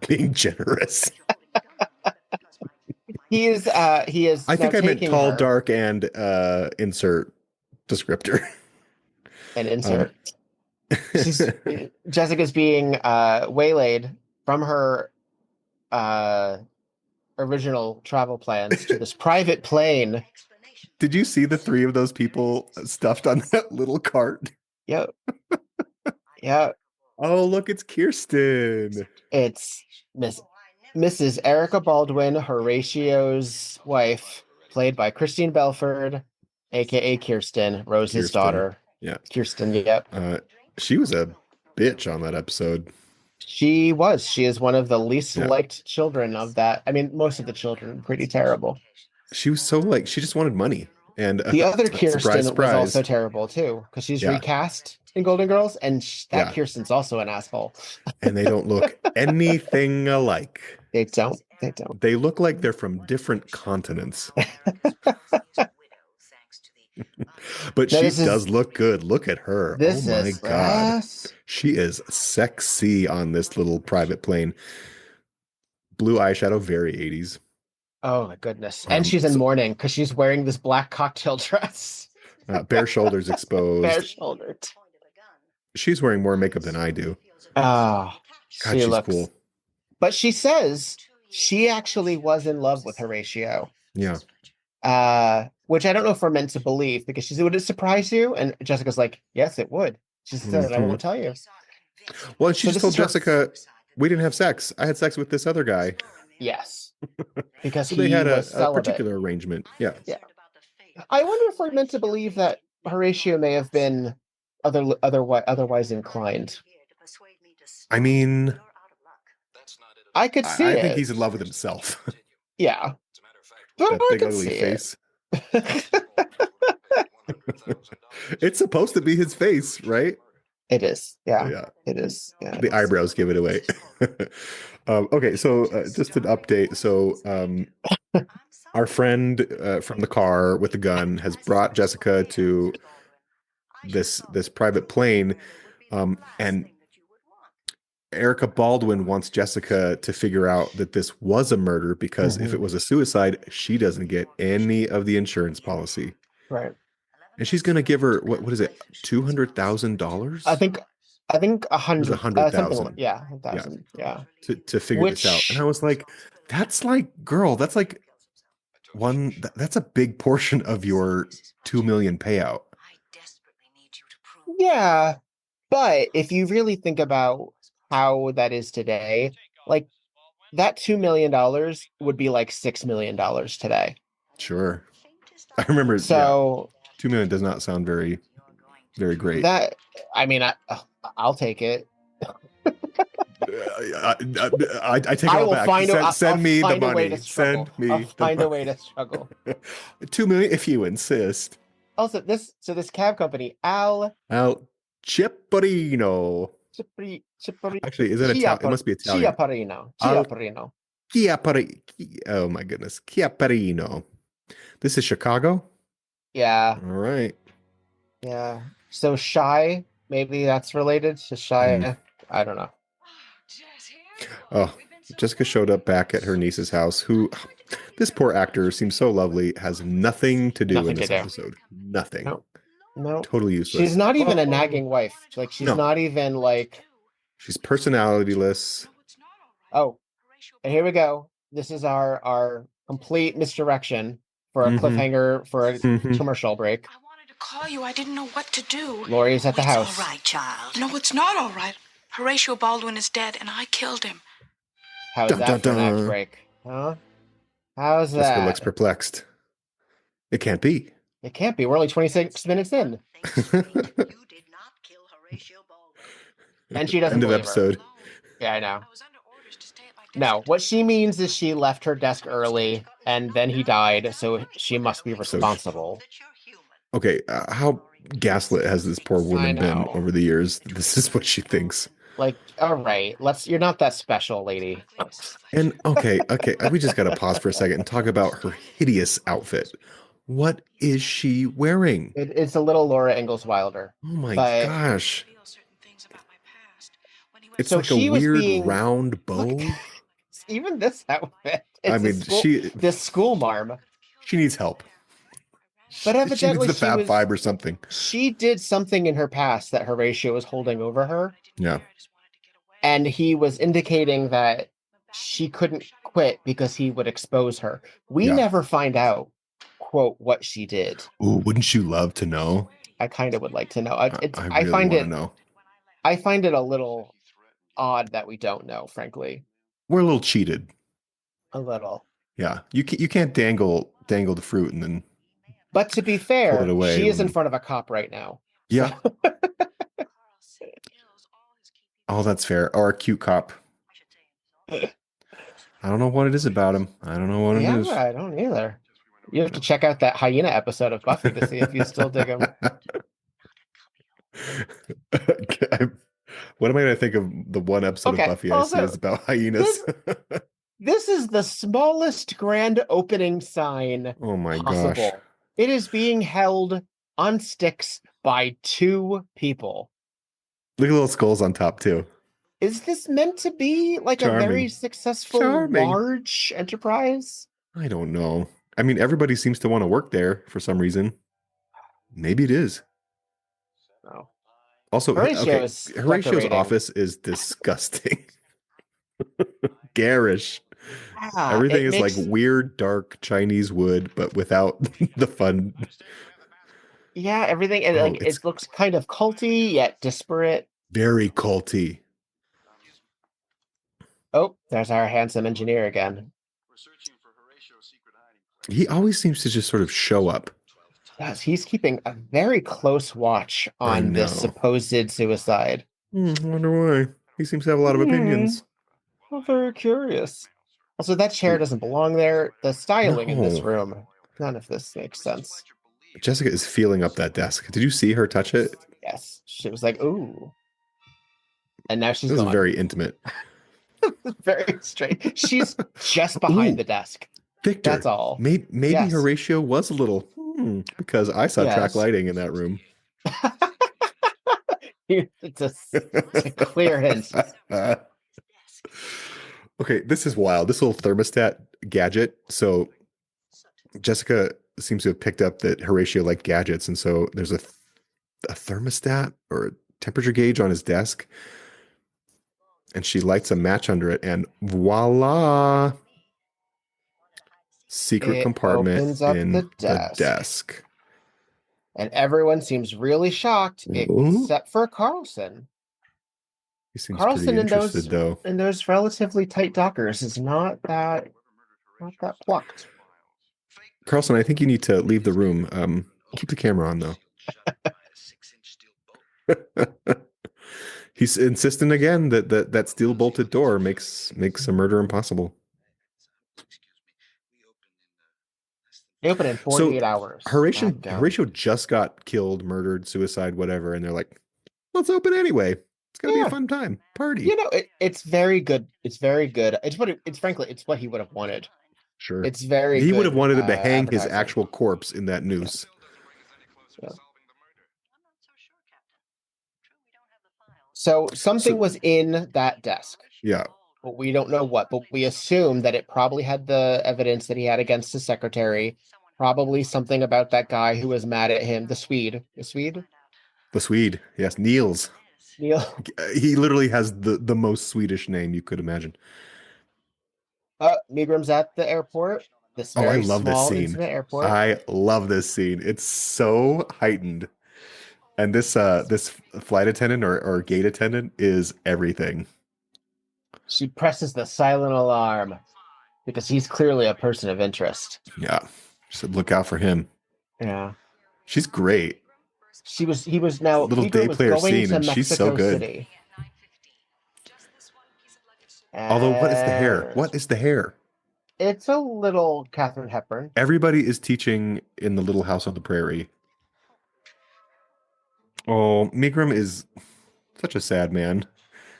being generous. He is. I think I meant tall, her, dark, and insert descriptor. And insert. Jessica's being waylaid from her original travel plans to this private plane. Did you see the 3 of those people stuffed on that little cart? Yep. Yeah. Oh, look, it's Kirsten. It's Mrs. Erica Baldwin, Horatio's wife, played by Christine Belford, aka Kirsten, Rose's daughter. Yeah. Kirsten, yep. She was a bitch on that episode. She was. She is one of the least liked children of that. I mean, most of the children are pretty terrible. She was so she just wanted money. And the other Kirsten surprise, surprise. was also terrible too, because she's recast in Golden Girls, and that Kirsten's also an asshole. And they don't look anything alike. They don't. They don't. They look like they're from different continents. But she does look good. Look at her. Oh my God. She is sexy on this little private plane. Blue eyeshadow, very 80s. Oh my goodness. And she's in mourning because she's wearing this black cocktail dress. Bare shoulders exposed. Bare shouldered. She's wearing more makeup than I do. Oh, God, she's cool. But she says she actually was in love with Horatio. Yeah. Which I don't know if we're meant to believe, because she said, would it surprise you? And Jessica's like, yes, it would. She said, I won't tell you. Well, she just told Jessica, we didn't have sex. I had sex with this other guy. Yes. Because so they had a particular arrangement. Yeah. Yeah. I wonder if we're meant to believe that Horatio may have been otherwise inclined. I mean, I could see it. I think he's in love with himself. Yeah. That big ugly face. It's supposed to be his face, right? It is. Yeah. It is. Yeah. The eyebrows give it away. Okay, so just an update. So our friend from the car with the gun has brought Jessica to this private plane, and Erica Baldwin wants Jessica to figure out that this was a murder, because if it was a suicide, she doesn't get any of the insurance policy. Right. And she's going to give her, what is it, $200,000? I think 100,000. Yeah, 1,000. Yeah. To figure this out. And I was like, that's like, girl, that's like that's a big portion of your $2 million payout. Yeah. But if you really think about how that is today, like that $2 million would be like $6 million today. Sure. I remember. So $2 million does not sound very, very great. That, I mean, I'll take it. I take it all back. Send me the money. Send me. I'll find a way to struggle. $2 million if you insist. Also, this cab company, Al Ciapparino. Actually, is it Italian? It must be Italian. Chiapparino. Oh my goodness. Chiapparino. This is Chicago? Yeah. All right. Yeah. So Shy, maybe that's related to Shy. I don't know. Oh, Jessica showed up back at her niece's house, who, this poor actor seems so lovely, has nothing to do in this episode. Nothing. No. Totally useless. She's not even a nagging wife. Like, she's not even like... She's personalityless. Oh, and here we go. This is our complete misdirection for a cliffhanger for a commercial break. I wanted to call you. I didn't know what to do. Lori's at the house. All right, child. No, it's not all right. Horatio Baldwin is dead, and I killed him. How's Dun, that dun, for an act dun. break? Huh? How's Jessica that? looks perplexed. It can't be. It can't be. We're only 26 minutes in. You did not kill Horatio Baldwin. And she doesn't End of believe her. episode. Yeah, I know. I was under orders to stay at my desk. No, what she means is she left her desk early, and then he died, so she must be responsible. Okay, how gaslit has this poor woman been know. over the years? This is what she thinks. Like, all right, you're not that special, lady. And okay, we just gotta pause for a second and talk about her hideous outfit. What is she wearing? It's a little Laura Ingalls Wilder. Oh my But gosh. It's So like a she was weird being- round bow. even this outfit, I mean, this school marm. she needs help. But She evidently needs the Fab Five or something. She did something in her past that Horatio was holding over her. Yeah. And he was indicating that she couldn't quit because he would expose her. We never find out, quote, what she did. Ooh, wouldn't you love to know? I kind of would like to know. I really find want it to know. I find it a little odd that we don't know, frankly. We're a little cheated. A little. Yeah, you can't dangle the fruit and then. But to be Pull fair, it away she is in when- front of a cop right now. Yeah. Oh, that's fair. Or a cute cop. I don't know what it is about him. I don't know what it is. I don't either. You have to check out that hyena episode of Buffy to see if you still dig him. What am I going to think of the one episode Okay, of Buffy I see also, is about hyenas? This is the smallest grand opening sign Oh my possible. gosh. It is being held on sticks by 2 people. Look at the little skulls on top too. Is this meant to be like a very Charming. successful, Charming. large enterprise? I don't know. I mean, everybody seems to want to work there for some reason. Maybe it is. No. Also, Horatio's Horatio's decorating. office is disgusting. Garish. Yeah, Everything it is makes- like weird, dark Chinese wood, but without the fun. Yeah, everything. it's- It looks kind of culty yet disparate. Very culty. Oh, there's our handsome engineer again. He always seems to just sort of show up. Yes, he's keeping a very close watch I on this know. supposed suicide. I wonder why. He seems to have a lot of opinions. I'm very curious. Also, that chair doesn't belong there. The styling in this No. room, none of this makes sense. Jessica is feeling up that desk. Did you see her touch it? Yes, she was like, "Ooh," and now she's It was gone. very intimate. Very straight. She's just behind Ooh. the desk. Victor. That's all. Maybe Yes. Horatio was a little because I saw track Yes. lighting in that room. It's a clear hint. Okay, this is wild. This little thermostat gadget. So Jessica seems to have picked up that Horatio liked gadgets, and so there's a thermostat or a temperature gauge on his desk, and she lights a match under it, and voila! Secret It compartment opens up in the the desk. desk. And everyone seems really shocked, Ooh. except for Carlson. He seems Carlson pretty in those interested, though. in those relatively tight dockers is not that plucked. Carlson, I think you need to leave the room. Keep the camera on, though. He's insisting again that steel bolted door makes a murder impossible. They open in 48 hours. Horatio just got killed, murdered, suicide, whatever, and they're like, let's open anyway. It's gonna be a fun time. Party. You know, it's very good. It's very good. It's what he would have wanted. Sure. It's very He good, would have wanted him to hang his advertising. actual corpse in that noose. Yeah. So something was in that desk. Yeah. But we don't know what, but we assume that it probably had the evidence that he had against his secretary. Probably something about that guy who was mad at him, the Swede. The Swede? The Swede. Yes, Niels. Neil. He literally has the most Swedish name you could imagine. Migram's at the airport. This I very love this small, scene. intimate airport. I love this scene. It's so heightened. And this flight attendant or gate attendant is everything. She presses the silent alarm because he's clearly a person of interest. Yeah. She said, look out for him. Yeah. She's great. He was now Little Peter day was player going scene, to and she's so Mexico good. City. Although, what is the hair? And What is the hair? it's a little Katharine Hepburn. Everybody is teaching in the Little House on the Prairie. Oh, Megram is such a sad man.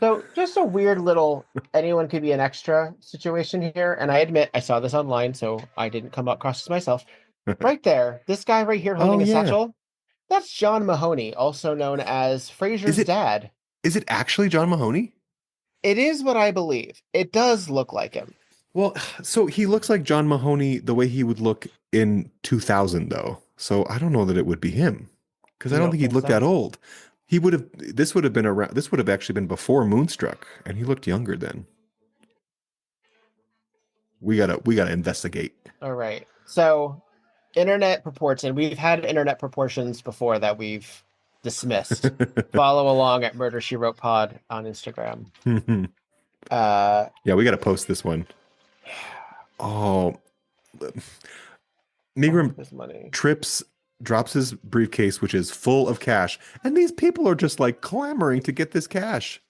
So just a weird little anyone could be an extra situation here. And I admit I saw this online, so I didn't come across this myself. Right there, this guy right here holding Oh, a yeah. satchel, that's John Mahoney, also known as Frasier's dad. Is it actually John Mahoney? It is what I believe. It does look like him. Well, so he looks like John Mahoney the way he would look in 2000, though. So I don't know that it would be him because I You don't don't think he'd think look so? that old. He would have. This would have been around. This would have actually been before Moonstruck, and he looked younger then. We gotta investigate. All right. So internet proports, and we've had internet proportions before that we've dismissed. Follow along at Murder She Wrote Pod on Instagram. Yeah, we gotta post this one. Oh, Megram His money. drops his briefcase, which is full of cash, and these people are just like clamoring to get this cash.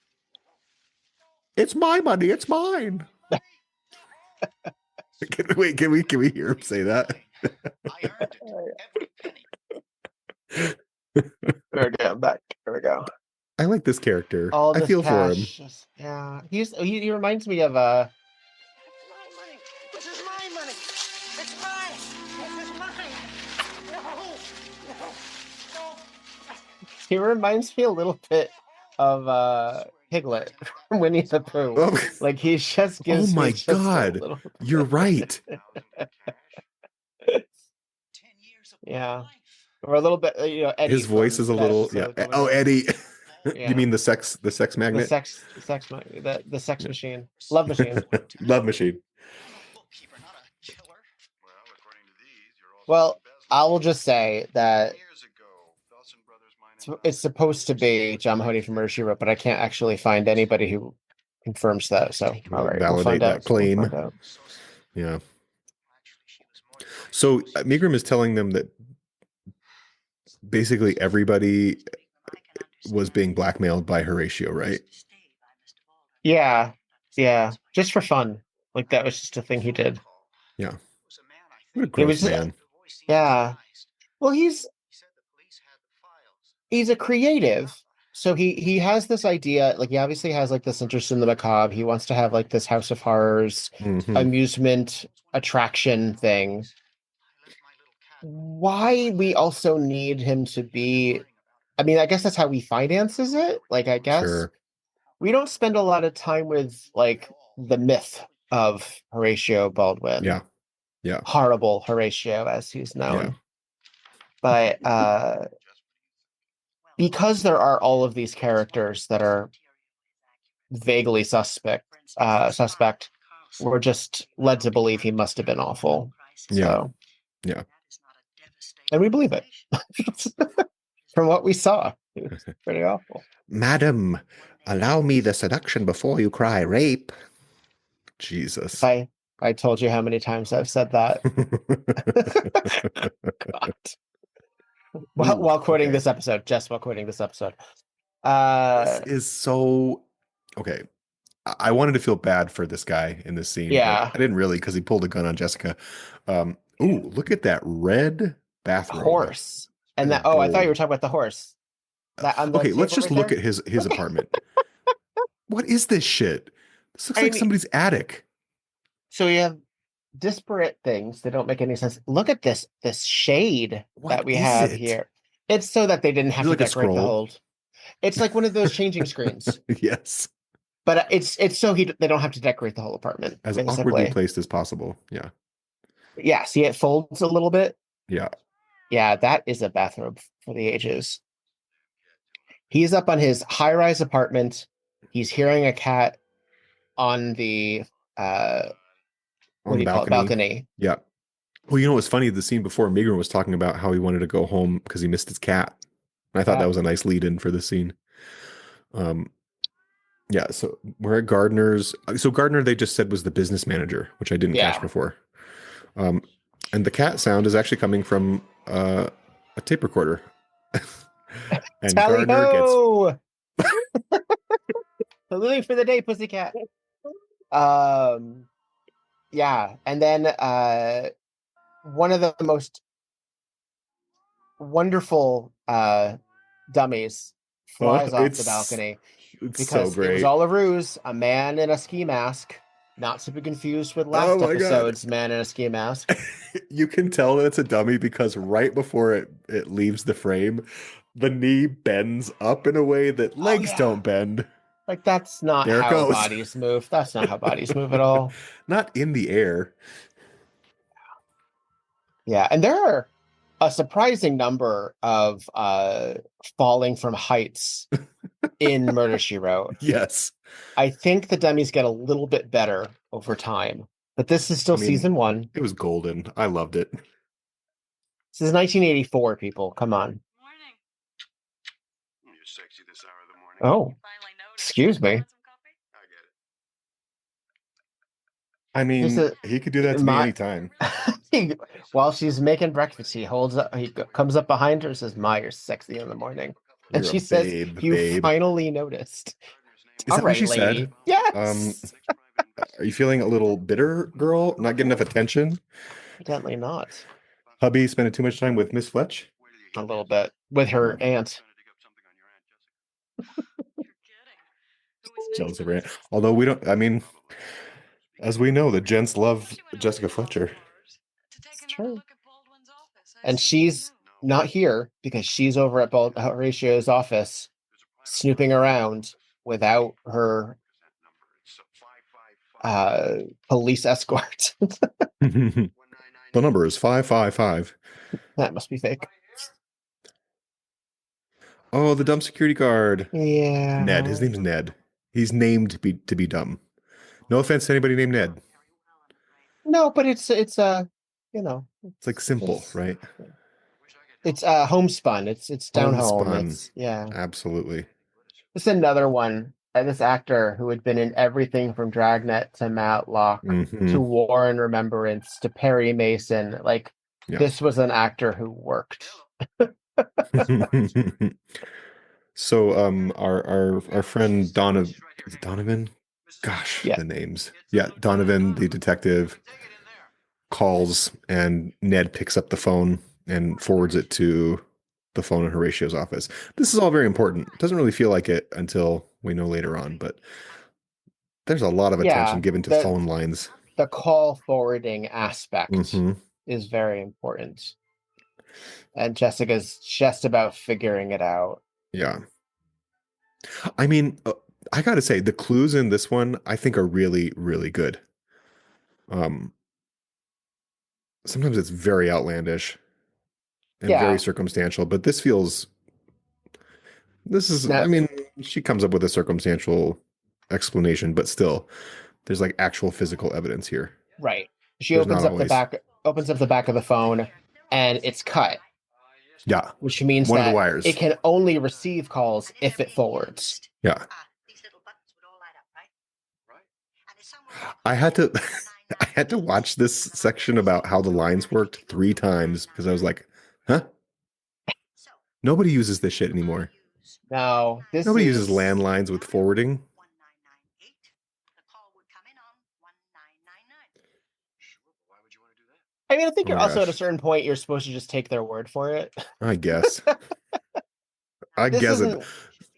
It's my money. It's mine. Can we hear him say that? I earned it, every penny. There we go. Back. There we go. I like this character. All I this feel for him. cash. Yeah, he reminds me of My money. This is my money. It's mine. This is mine. No. he reminds me a little bit of Piglet from Winnie the Pooh. Oh, Like he just gives oh my me just a God. little... You're right. Yeah. Or a little bit, Eddie His voice from is a that little, yeah. episode, Oh, Eddie. Yeah. You mean the sex magnet? the sex machine, love machine. Love machine. Well, I will just say that it's supposed to be John Mahoney from Murder, She Wrote, but I can't actually find anybody who confirms that. So, all right, we'll Validate find that out. claim. We'll find out. Yeah. So Megram is telling them that basically everybody was being blackmailed by Horatio, right? Yeah, just for fun. Like that was just a thing he did. Yeah. What a gross man. Yeah. Well, he's a creative. So he has this idea, like he obviously has like this interest in the macabre. He wants to have like this House of Horrors amusement attraction thing. Why we also need him to be, I mean, I guess that's how he finances it. Like, I guess Sure. we don't spend a lot of time with like the myth of Horatio Baldwin. Yeah. Horrible Horatio, as he's known. Yeah. But because there are all of these characters that are vaguely suspect, we're just led to believe he must have been awful. Yeah. And we believe it. From what we saw, it was pretty awful. Madam, allow me the seduction before you cry rape. Jesus. I told you how many times I've said that. God. While quoting this episode, just while quoting this episode. This is so okay. I wanted to feel bad for this guy in this scene. Yeah. I didn't really because he pulled a gun on Jessica. Look at that red bathrobe. Horse. And that I thought you were talking about the horse. Okay, let's just look at his apartment. What is this shit? This looks like somebody's attic. So you have disparate things that don't make any sense. Look at this shade that we have here. It's so that they didn't have to decorate the hold. It's like one of those changing screens. Yes. But it's so they don't have to decorate the whole apartment. As basically. awkwardly placed as possible. Yeah. Yeah, see it folds a little bit? Yeah. Yeah, that is a bathrobe for the ages. He's up on his high-rise apartment. He's hearing a cat on the balcony. Yeah. Well, you know what's funny? The scene before, Meagher was talking about how he wanted to go home because he missed his cat. I thought Yeah. that was a nice lead in for the scene. Yeah, so we're at Gardner's. So Gardner, they just said was the business manager, which I didn't catch Yeah. before. And the cat sound is actually coming from a tape recorder. And Tally Gardner gets ho! Living for the day, pussycat. Yeah, and then one of the most wonderful dummies flies off the balcony it's so because it was great. all a ruse. A man in a ski mask, not to be confused with last Oh my God. episode's man in a ski mask. You can tell that it's a dummy because right before it leaves the frame, the knee bends up in a way that legs yeah. don't bend. Like, that's not There it how goes. bodies move. That's not how bodies move at all. Not in the air. Yeah, and there are a surprising number of falling from heights in Murder, She Wrote. Yes. I think the dummies get a little bit better over time, but this is still I mean, season 1. It was golden. I loved it. This is 1984, people. Come on. Morning. You're sexy this hour of the morning. Oh, Finally noticed. excuse me. Want some coffee? I get it. I mean, Just he could do that to me anytime. While she's making breakfast, he comes up behind her and says, "Ma, you're sexy in the morning." And You're she a says, babe, "You babe." finally noticed." Is All that what right, she lady. said? Yes. Are you feeling a little bitter, girl? Not getting enough attention? Evidently not. Hubby spending too much time with Miss Fletch? A little bit with her aunt. You're kidding. Who is Jealous next of on her. this list? Although we don't, I mean, as we know, the gents love She went Jessica over to Fletcher. Belford to take It's another true. look at Baldwin's office. I And assume you she's knew. not here because she's over at Horatio's office snooping around without her police escort. The number is 555. That must be fake. Oh, the dumb security guard. Yeah. Ned. His name's Ned. He's named to be dumb. No offense to anybody named Ned. No, but it's you know, It's like simple, right? it's homespun. It's down home. Homespun. It's yeah. Absolutely. It's another one. This actor who had been in everything from Dragnet to Matlock Mhm. to War and Remembrance to Perry Mason. Like Yeah. this was an actor who worked. So our friend Donovan? Gosh, Yeah. the names. Yeah, Donovan, the detective, calls and Ned picks up the phone and forwards it to the phone in Horatio's office. This is all very important. It doesn't really feel like it until we know later on, but there's a lot of attention given to phone lines. The call forwarding aspect Mhm. is very important. And Jessica's just about figuring it out. Yeah. I mean, I gotta say, the clues in this one, I think, are really, really good. Sometimes it's very outlandish and very circumstantial, but this is, I mean, she comes up with a circumstantial explanation, but still, there's like actual physical evidence here. Right. She There's opens not up the back of the phone and it's cut. Yeah. Which means One of that the wires. it can only receive calls if it forwards. Yeah. These little buttons would all light up, right? And it's somewhere I had to watch this section about how the lines worked 3 times because I was like, huh? Nobody uses this shit anymore. No, Nobody uses landlines with forwarding. 1998. The call would come in on 1999. Sure, but why would you want to do that? I mean, I think Oh you're my also at a gosh. certain point you're supposed to just take their word for it. I guess. This it.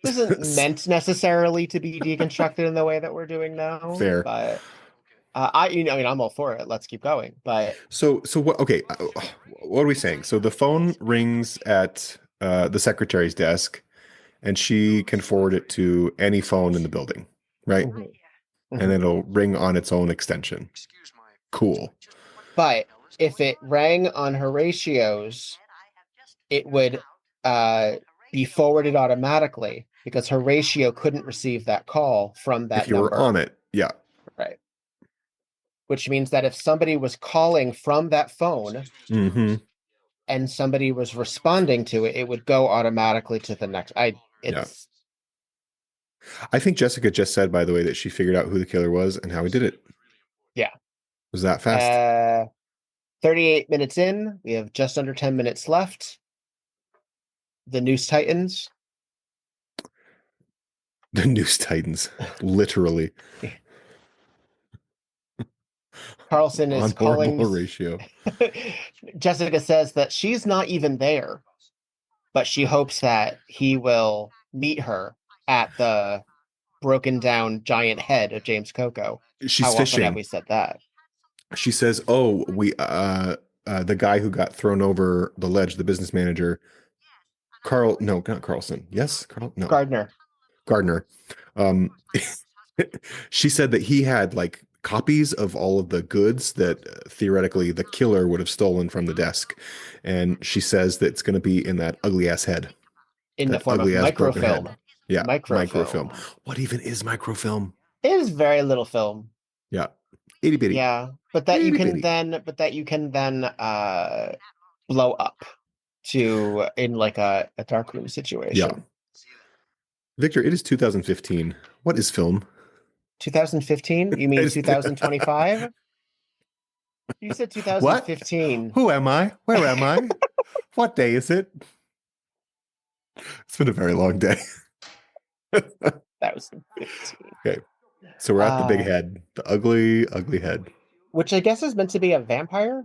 isn't meant necessarily to be deconstructed in the way that we're doing now. Fair. But I'm all for it. Let's keep going. But So what? Okay, what are we saying? So the phone rings at the secretary's desk, and she can forward it to any phone in the building, right? Mhm. And it'll ring on its own extension. Cool. But if it rang on Horatio's, it would be forwarded automatically because Horatio couldn't receive that call from that If you number. were on it, yeah. Right. Which means that if somebody was calling from that phone, Mm-hmm. and somebody was responding to it, it would go automatically to the next. I think Jessica just said, by the way, that she figured out who the killer was and how he did it. Yeah. Was that fast? 38 minutes in, we have just under 10 minutes left. The Noose Titans. The Noose Titans, literally. Carlson is calling Horatio. Jessica says that she's not even there, but she hopes that he will meet her at the broken down giant head of James Coco. She's How fishing. often have we said that? She says, "Oh, we the guy who got thrown over the ledge, the business manager, Carl. No, not Carlson. Yes, Carl. No, Gardner. She said that he had like copies of all of the goods that theoretically the killer would have stolen from the desk, and she says that it's going to be in that ugly ass head, in the form of microfilm. Yeah, microfilm. What even is microfilm? It is very little film. Yeah, itty bitty. Yeah, but that you can then blow up to in like a darkroom situation. Yeah. Victor, it is 2015. What is film? 2015? You mean 2025? You said 2015. What? Who am I? Where am I? What day is it? It's been a very long day. That was 15. Okay. So we're at the big head, the ugly, ugly head. Which I guess is meant to be a vampire?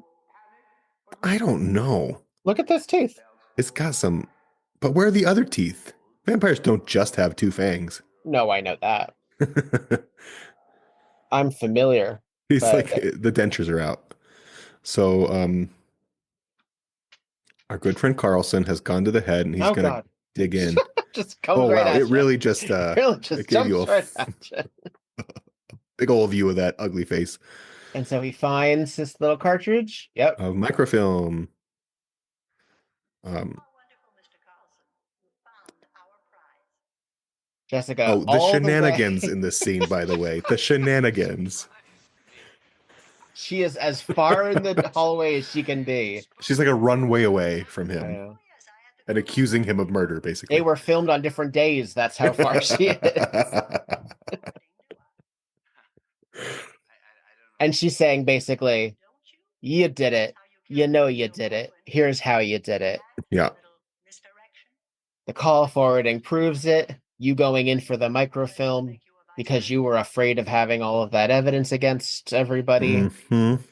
I don't know. Look at those teeth. It's got some, but where are the other teeth? Vampires don't just have two fangs. No, I know that. I'm familiar. He's like, the dentures are out. So, our good friend Carlson has gone to the head and he's going to dig in. Just comes right at it you. really just, it gave you a big old view of that ugly face. And so he finds this little cartridge. Yep. Of microfilm. Jessica. Oh, the shenanigans in this scene, by the way. The shenanigans. She is as far in the hallway as she can be. She's like a runway away from him. And accusing him of murder, basically. They were filmed on different days. That's how far she is. And she's saying basically, you did it. You know you did it. Here's how you did it. Yeah. The call forwarding proves it. You going in for the microfilm because you were afraid of having all of that evidence against everybody. Mm-hmm.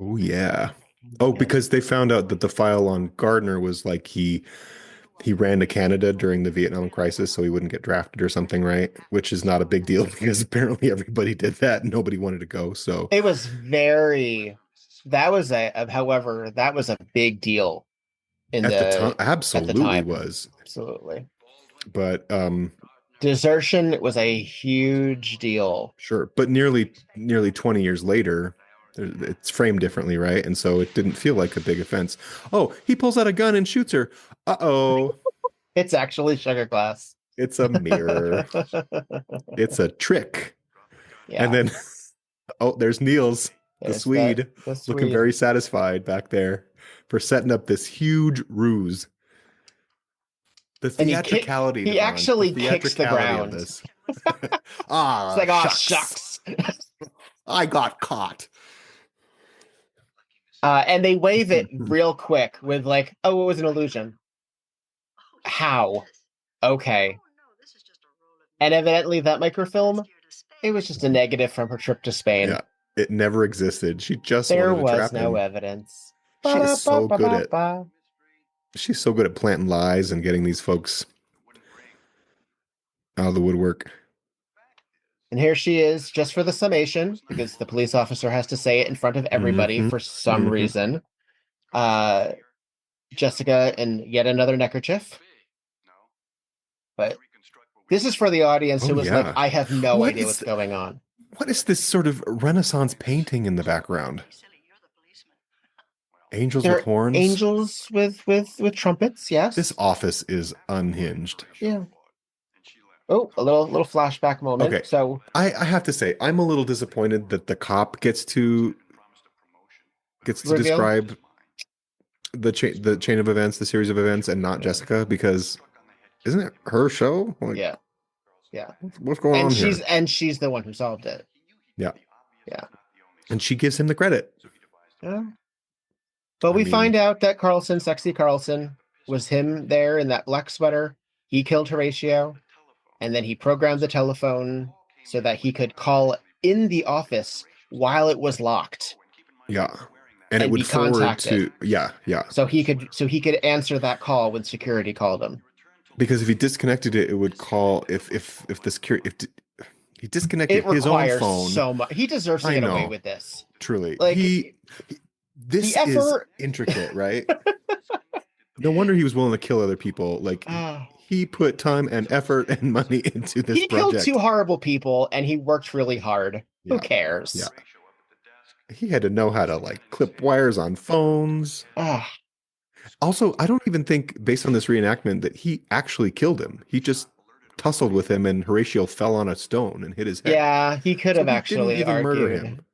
Oh, yeah. Oh, because they found out that the file on Gardner was like he ran to Canada during the Vietnam crisis so he wouldn't get drafted or something, right? Which is not a big deal because apparently everybody did that and nobody wanted to go. So it was however, that was a big deal at the time. Absolutely was. Absolutely. But desertion was a huge deal. Sure. But nearly 20 years later, it's framed differently, right? And so it didn't feel like a big offense. Oh, he pulls out a gun and shoots her. Uh-oh. It's actually sugar glass. It's a mirror. It's a trick. Yeah. And then, there's Niels, the Swede, looking very satisfied back there for setting up this huge ruse. The theatricality. He actually kicks the ground. It's like, shucks. I got caught. And they wave it real quick with like, it was an illusion. How? Okay. And evidently that microfilm, it was just a negative from her trip to Spain. Yeah, it never existed. She just there was no evidence. She's so good at planting lies and getting these folks out of the woodwork. And here she is, just for the summation, because the police officer has to say it in front of everybody for some reason. Jessica in yet another neckerchief. But this is for the audience who was like, I have no idea what's going on. What is this sort of Renaissance painting in the background? Angels with horns? Angels with trumpets, yes. This office is unhinged. Yeah. Oh, a little flashback moment. Okay. So I have to say, I'm a little disappointed that the cop gets to reveal. describe the chain of events, the series of events, and not Jessica, because isn't it her show? Like, Yeah, yeah. what's going on here? And she's the one who solved it. Yeah. Yeah. And she gives him the credit. Yeah. But we find out that Carlson, sexy Carlson, was him there in that black sweater. He killed Horatio, and then he programmed the telephone so that he could call in the office while it was locked. Yeah. And it And would be forward contacted. to yeah. So he could answer that call when security called him. Because if he disconnected it, it would call if the security if he disconnected It his own requires phone. so much. He deserves to I get away know. with this. Truly. Like, This the is effort. intricate, right? No wonder he was willing to kill other people. Like, Uh, he put time and effort and money into this he killed project. 2 horrible people, and he worked really hard. Yeah. Who cares? Yeah. He had to know how to like clip wires on phones. Ah, Also, I don't even think, based on this reenactment, that he actually killed him. He just tussled with him, and Horatio fell on a stone and hit his head. yeah, he could So have he actually didn't even murder argued. him.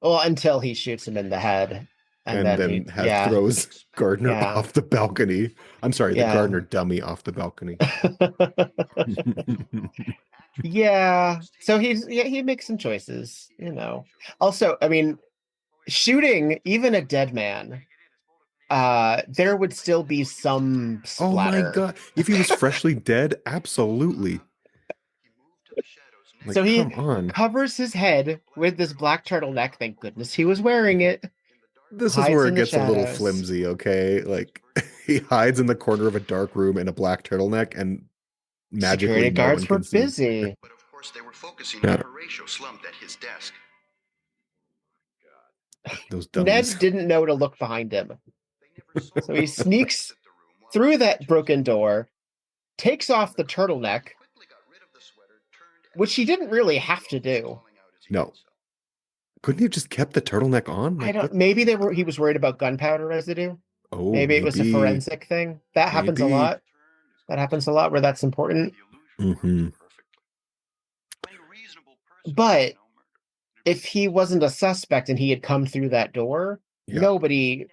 Well, until he shoots him in the head, and then Throws Gardner Yeah. off the balcony. I'm sorry, the Yeah. Gardner dummy off the balcony. Yeah. So he makes some choices, you know. Also, I mean, shooting even a dead man, there would still be some Oh my splatter. God. If he was freshly dead, absolutely. Like, So he come on. covers his head with this black turtleneck. Thank goodness he was wearing it. This is Hides where in it the gets a little shadows. flimsy, okay? Like, he hides in the corner of a dark room in a black turtleneck, and magically Security no one guards were can see. busy. But of course, they were focusing Yeah. on Horatio slumped at his desk. Those Ned dummies. didn't know to look behind him. So he sneaks through that broken door, takes off the turtleneck, which he didn't really have to do. No. Couldn't he have just kept the turtleneck on? I Like, don't. Maybe he was worried about gunpowder residue. Oh, Maybe it was a forensic thing. That happens a lot. That happens a lot where that's important. Mm-hmm. But if he wasn't a suspect and he had come through that door, Yeah. nobody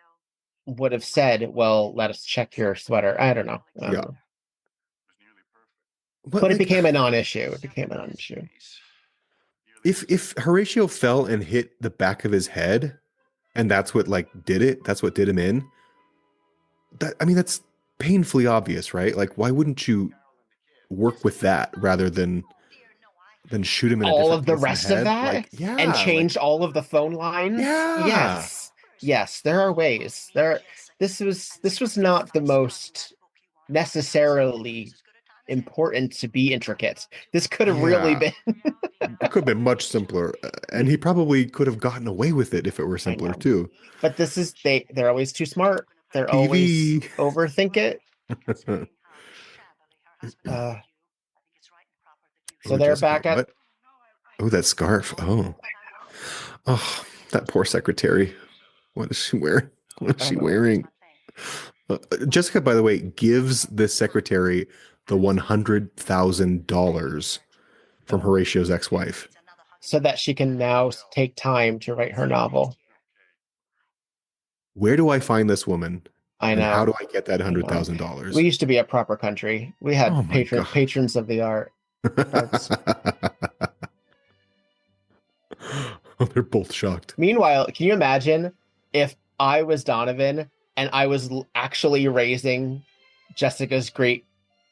would have said, well, let us check your sweater. I don't know. I don't know. But like, it became a non-issue. It became a non-issue. If Horatio fell and hit the back of his head, and that's what like did it, that's what did him in. That's painfully obvious, right? Like, why wouldn't you work with that rather than shoot him in a all different of the place in rest head? of that, Like, yeah, and change all of the phone lines. Yeah. Yes, there are ways. This was not the most necessarily important to be intricate. This could have really been. It could have been much simpler, and he probably could have gotten away with it if it were simpler too. But this is they're always too smart. They're TV. always overthink it. So they're Jessica, back at. what? Oh, that scarf. Oh, that poor secretary. What is she wearing? What is she wearing? Jessica, by the way, gives this secretary the $100,000 from Horatio's ex-wife, so that she can now take time to write her novel. Where do I find this woman? I know. And how do I get that $100,000? We used to be a proper country. We had patrons of the art. Oh, they're both shocked. Meanwhile, can you imagine if I was Donovan and I was actually raising Jessica's great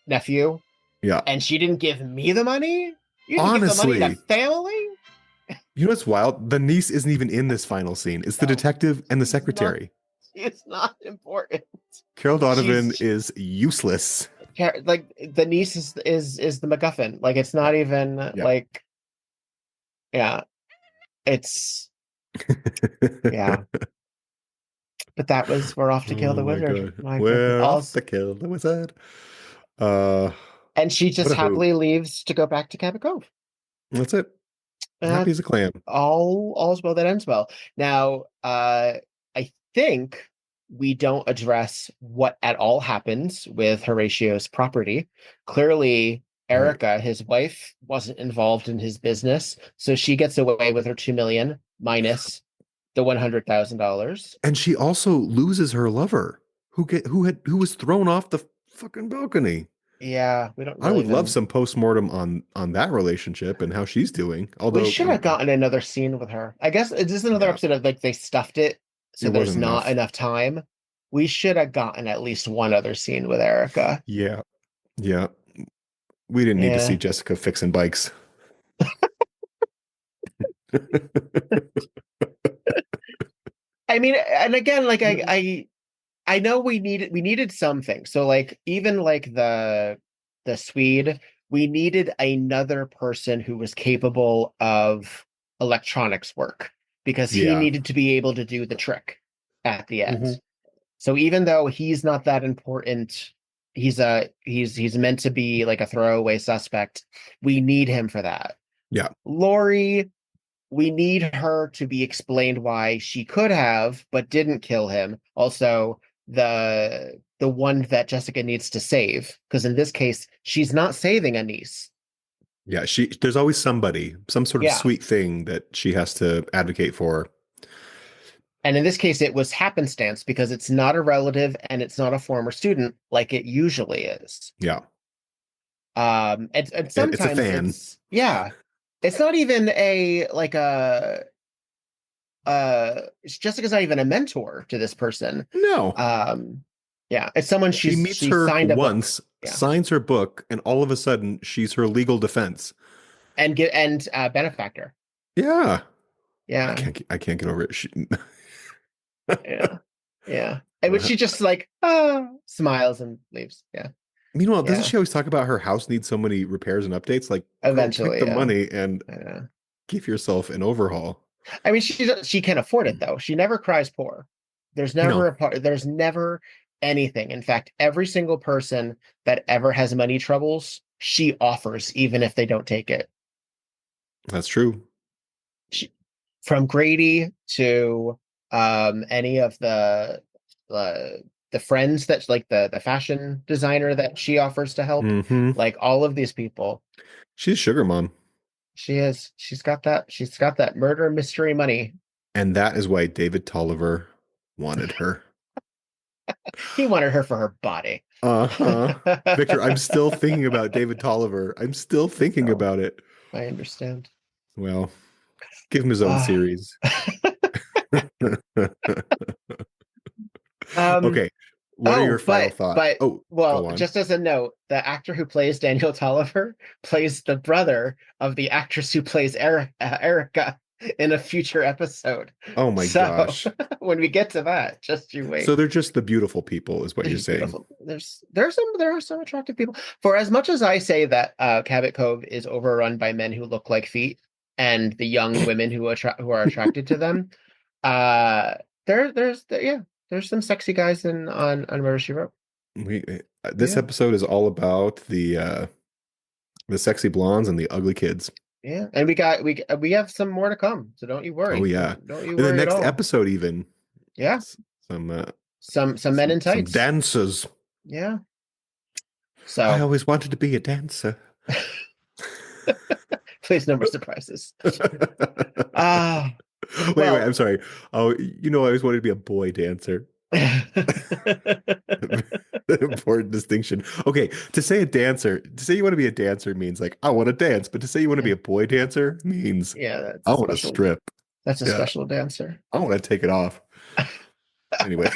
nephew? Yeah. And she didn't give me the money? You didn't Honestly, give the money to family? You know what's wild? The niece isn't even in this final scene. It's the detective and the secretary. It's not important. Carol Donovan is useless. Like, the niece is the MacGuffin. Like, it's not even like, yeah, it's yeah. But that was we're off to kill the wizard. We're off to kill the wizard. And she just happily leaves to go back to Cabot Cove. That's it. Happy as a clam. All's well that ends well. Now, I think we don't address what at all happens with Horatio's property. Clearly, Erica, his wife, wasn't involved in his business, so she gets away with her 2 million minus the $100,000. And she also loses her lover, who was thrown off the fucking balcony. Yeah, we don't I really would love even. some postmortem on that relationship and how she's doing. We Although, should have gotten another scene with her. I guess this is another yeah, episode of like they stuffed it, so it there's wasn't not enough. enough time. We should have gotten at least one other scene with Erica. Yeah, yeah. We didn't need to see Yeah. Jessica fixing bikes. I mean, and again, like I know we needed something. So like even like the Swede, we needed another person who was capable of electronics work because he Yeah. needed to be able to do the trick at the end. Mhm. So even though he's not that important, he's meant to be like a throwaway suspect. We need him for that. Yeah. Lori, we need her to be explained why she could have but didn't kill him. Also, the one that Jessica needs to save, because in this case, she's not saving a niece. Yeah, there's always somebody, some sort of Yeah. sweet thing that she has to advocate for. And in this case, it was happenstance because it's not a relative and it's not a former student like it usually is. Yeah. And It's a sometimes fan. it's not even a like a Jessica's not even a mentor to this person. No. Yeah, it's someone She meets she her signed a once, book. Yeah. signs her book, and all of a sudden she's her legal defense. And benefactor. Yeah. Yeah. I can't get over it. Yeah. Yeah. And when she just like smiles and leaves. Yeah. Meanwhile, doesn't Yeah. she always talk about her house needs so many repairs and updates? Like, girl, Eventually, take the yeah. money and Yeah. give yourself an overhaul. I mean, she can afford it though. She never cries poor. There's never No. a part. There's never anything. In fact, every single person that ever has money troubles, she offers, even if they don't take it. That's true. From Grady to any of the friends that like the fashion designer that she offers to help, Mm-hmm. like all of these people. She's sugar mom. She's got that murder mystery money. And that is why David Tolliver wanted her. He wanted her for her body. Uh-huh. Victor, I'm still thinking about David Tolliver. I'm still thinking about it. I understand. Well, give him his own series. Okay. What are your final thoughts? Well, just as a note, the actor who plays Daniel Tolliver plays the brother of the actress who plays Erica in a future episode. Oh my gosh. When we get to that, just you wait. So they're just the beautiful people, is what you're saying. Beautiful. There are some attractive people. For as much as I say that Cabot Cove is overrun by men who look like feet and the young women who are attracted to them, there's some sexy guys on Murder, She Wrote. This episode is all about the sexy blondes and the ugly kids. Yeah, and we have some more to come, so don't you worry. Oh yeah, don't you in worry the next at all. episode even. Yeah, some men in tights, some dancers. Yeah. So I always wanted to be a dancer. Please, no more surprises. Wait, I'm sorry. Oh, I always wanted to be a boy dancer. Important distinction. Okay, to say you want to be a dancer means like I want to dance, but to say you want to be a boy dancer means I want to strip. That's a special dancer. I want to take it off. Anyway.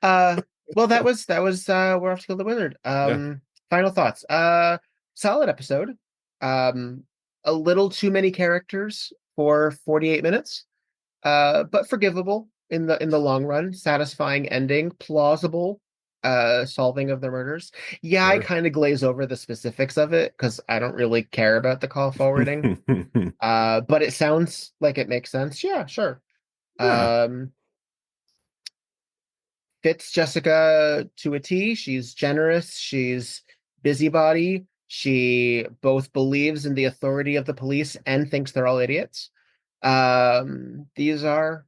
Well, that was We're Off to Kill the Wizard. Final thoughts. Solid episode. A little too many characters for 48 minutes. But forgivable in the long run. Satisfying ending, plausible solving of the murders. Yeah, sure. I kind of glaze over the specifics of it because I don't really care about the call forwarding. But it sounds like it makes sense. Yeah, sure. Yeah. Fits Jessica to a T. She's generous. She's busybody. She both believes in the authority of the police and thinks they're all idiots. These are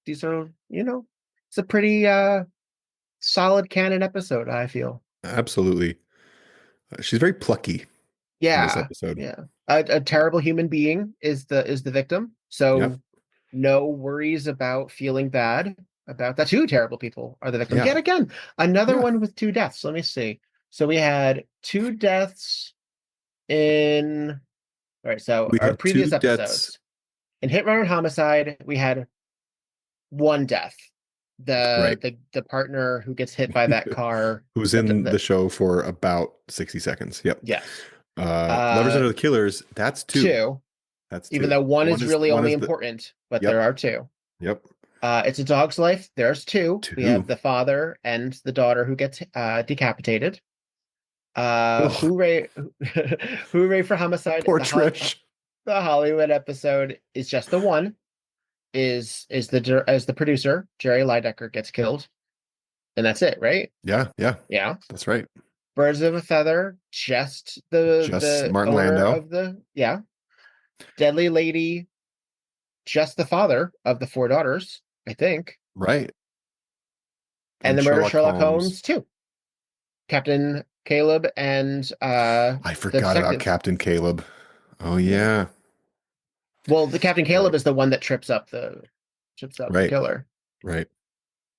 it's a pretty solid canon episode, I feel. Absolutely. She's very plucky. in this Yeah, episode. yeah. A terrible human being is the victim. So Yep. no worries about feeling bad about that. Two terrible people are the victim. Yeah. Yet again, another Yeah. one with two deaths. Let me see. So we had two deaths in. All right. So We our had two previous deaths. episodes in Hit Run and Homicide, we had one death. Right. The partner who gets hit by that car. Who's in the show for about 60 seconds. Yep. Yes. Lovers Under the Killers, that's two. Two. That's Even two. though one is really only the, important, but Yep. there are two. Yep. It's a Dog's Life. There's two. We Two. have the father and the daughter who gets decapitated. Ugh. Hooray for Homicide. Poor Trish. The Hollywood episode is just the one. Is the producer Jerry Lydecker gets killed, and that's it, right? Yeah. Yeah. That's right. Birds of a Feather, just the Martin owner Landau. of the Deadly Lady, just the father of the four daughters, I think. Right. And the murder of Sherlock Holmes too. Captain Caleb and I forgot about Captain Caleb. Oh yeah. Well, the Captain Caleb is the one that trips up the killer. Right.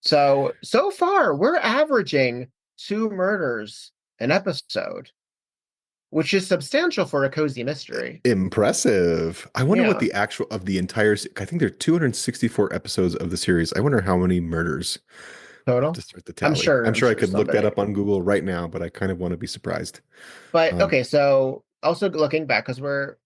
So far we're averaging 2 murders an episode, which is substantial for a cozy mystery. Impressive. I wonder what the actual of the entire. I think there are 264 episodes of the series. I wonder how many murders total to start the tally. I'm sure I could look that up on Google right now, but I kind of want to be surprised. But okay, so also looking back because we're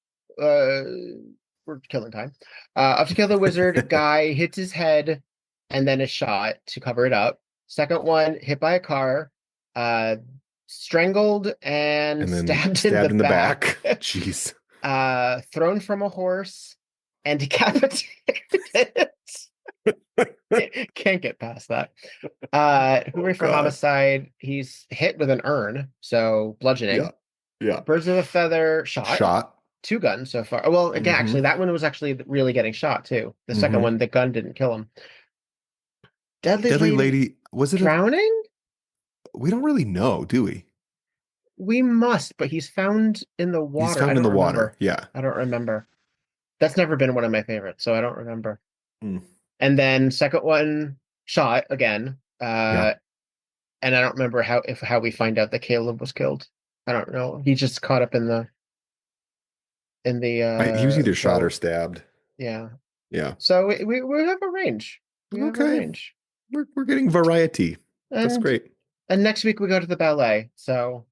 killing time. Up to Kill the Wizard, guy hits his head and then is shot to cover it up. Second one, hit by a car, strangled and stabbed in the back. Jeez. Thrown from a horse and decapitated. Can't get past that. Hooray for Homicide. He's hit with an urn, so bludgeoning. Yeah. Birds of a Feather, shot. 2 guns so far. Well, again, actually, that one was actually really getting shot too. The second one, the gun didn't kill him. Deadly Lady, was it drowning? We don't really know, do we? We must, but he's found in the water. He's found in the water. Yeah. I don't remember. That's never been one of my favorites, so I don't remember. Mm. And then second one, shot again. And I don't remember how we find out that Caleb was killed. I don't know. He just caught up in the he was either shot or stabbed. Yeah. So we have a range. Have a range. We're getting variety. That's great. And next week we go to the ballet. So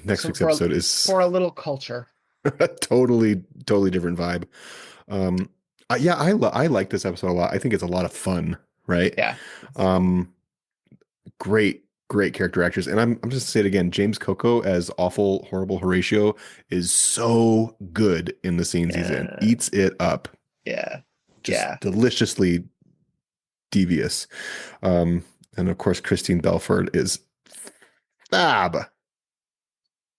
next week's episode is for a little culture. totally different vibe. I like this episode a lot. I think it's a lot of fun, right? Yeah. Great character actors. And I'm just saying it again, James Coco as awful, horrible Horatio is so good in the scenes he's in. Eats it up. Yeah. Just deliciously devious. And of course, Christine Belford is fab.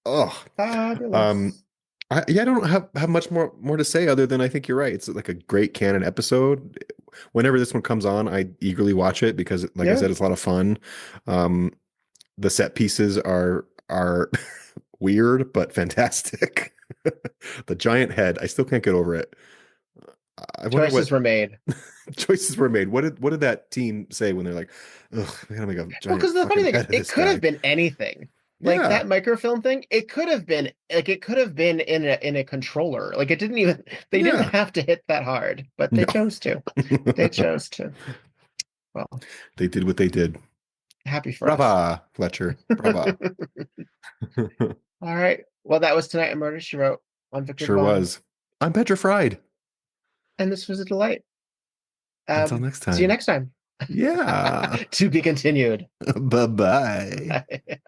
Oh, fabulous. I don't have much more to say other than I think you're right. It's like a great canon episode. Whenever this one comes on, I eagerly watch it because, like I said, it's a lot of fun. The set pieces are weird but fantastic. The giant head, I still can't get over it. Choices were made. Choices were made. What did that team say when they're like, "Ugh, we gotta make a giant"? Well, because the funny thing is, it could have been anything. Like that microfilm thing, it could have been in a controller. Like it didn't even they didn't have to hit that hard, but they chose to. They chose to. Well, they did what they did. Happy for Brava, Fletcher. Brava. All right. Well, that was Tonight in Murder, She Wrote on Victor. Sure was. I'm petrified. And this was a delight. Until next time. See you next time. Yeah. To be continued. Bye-bye. Bye.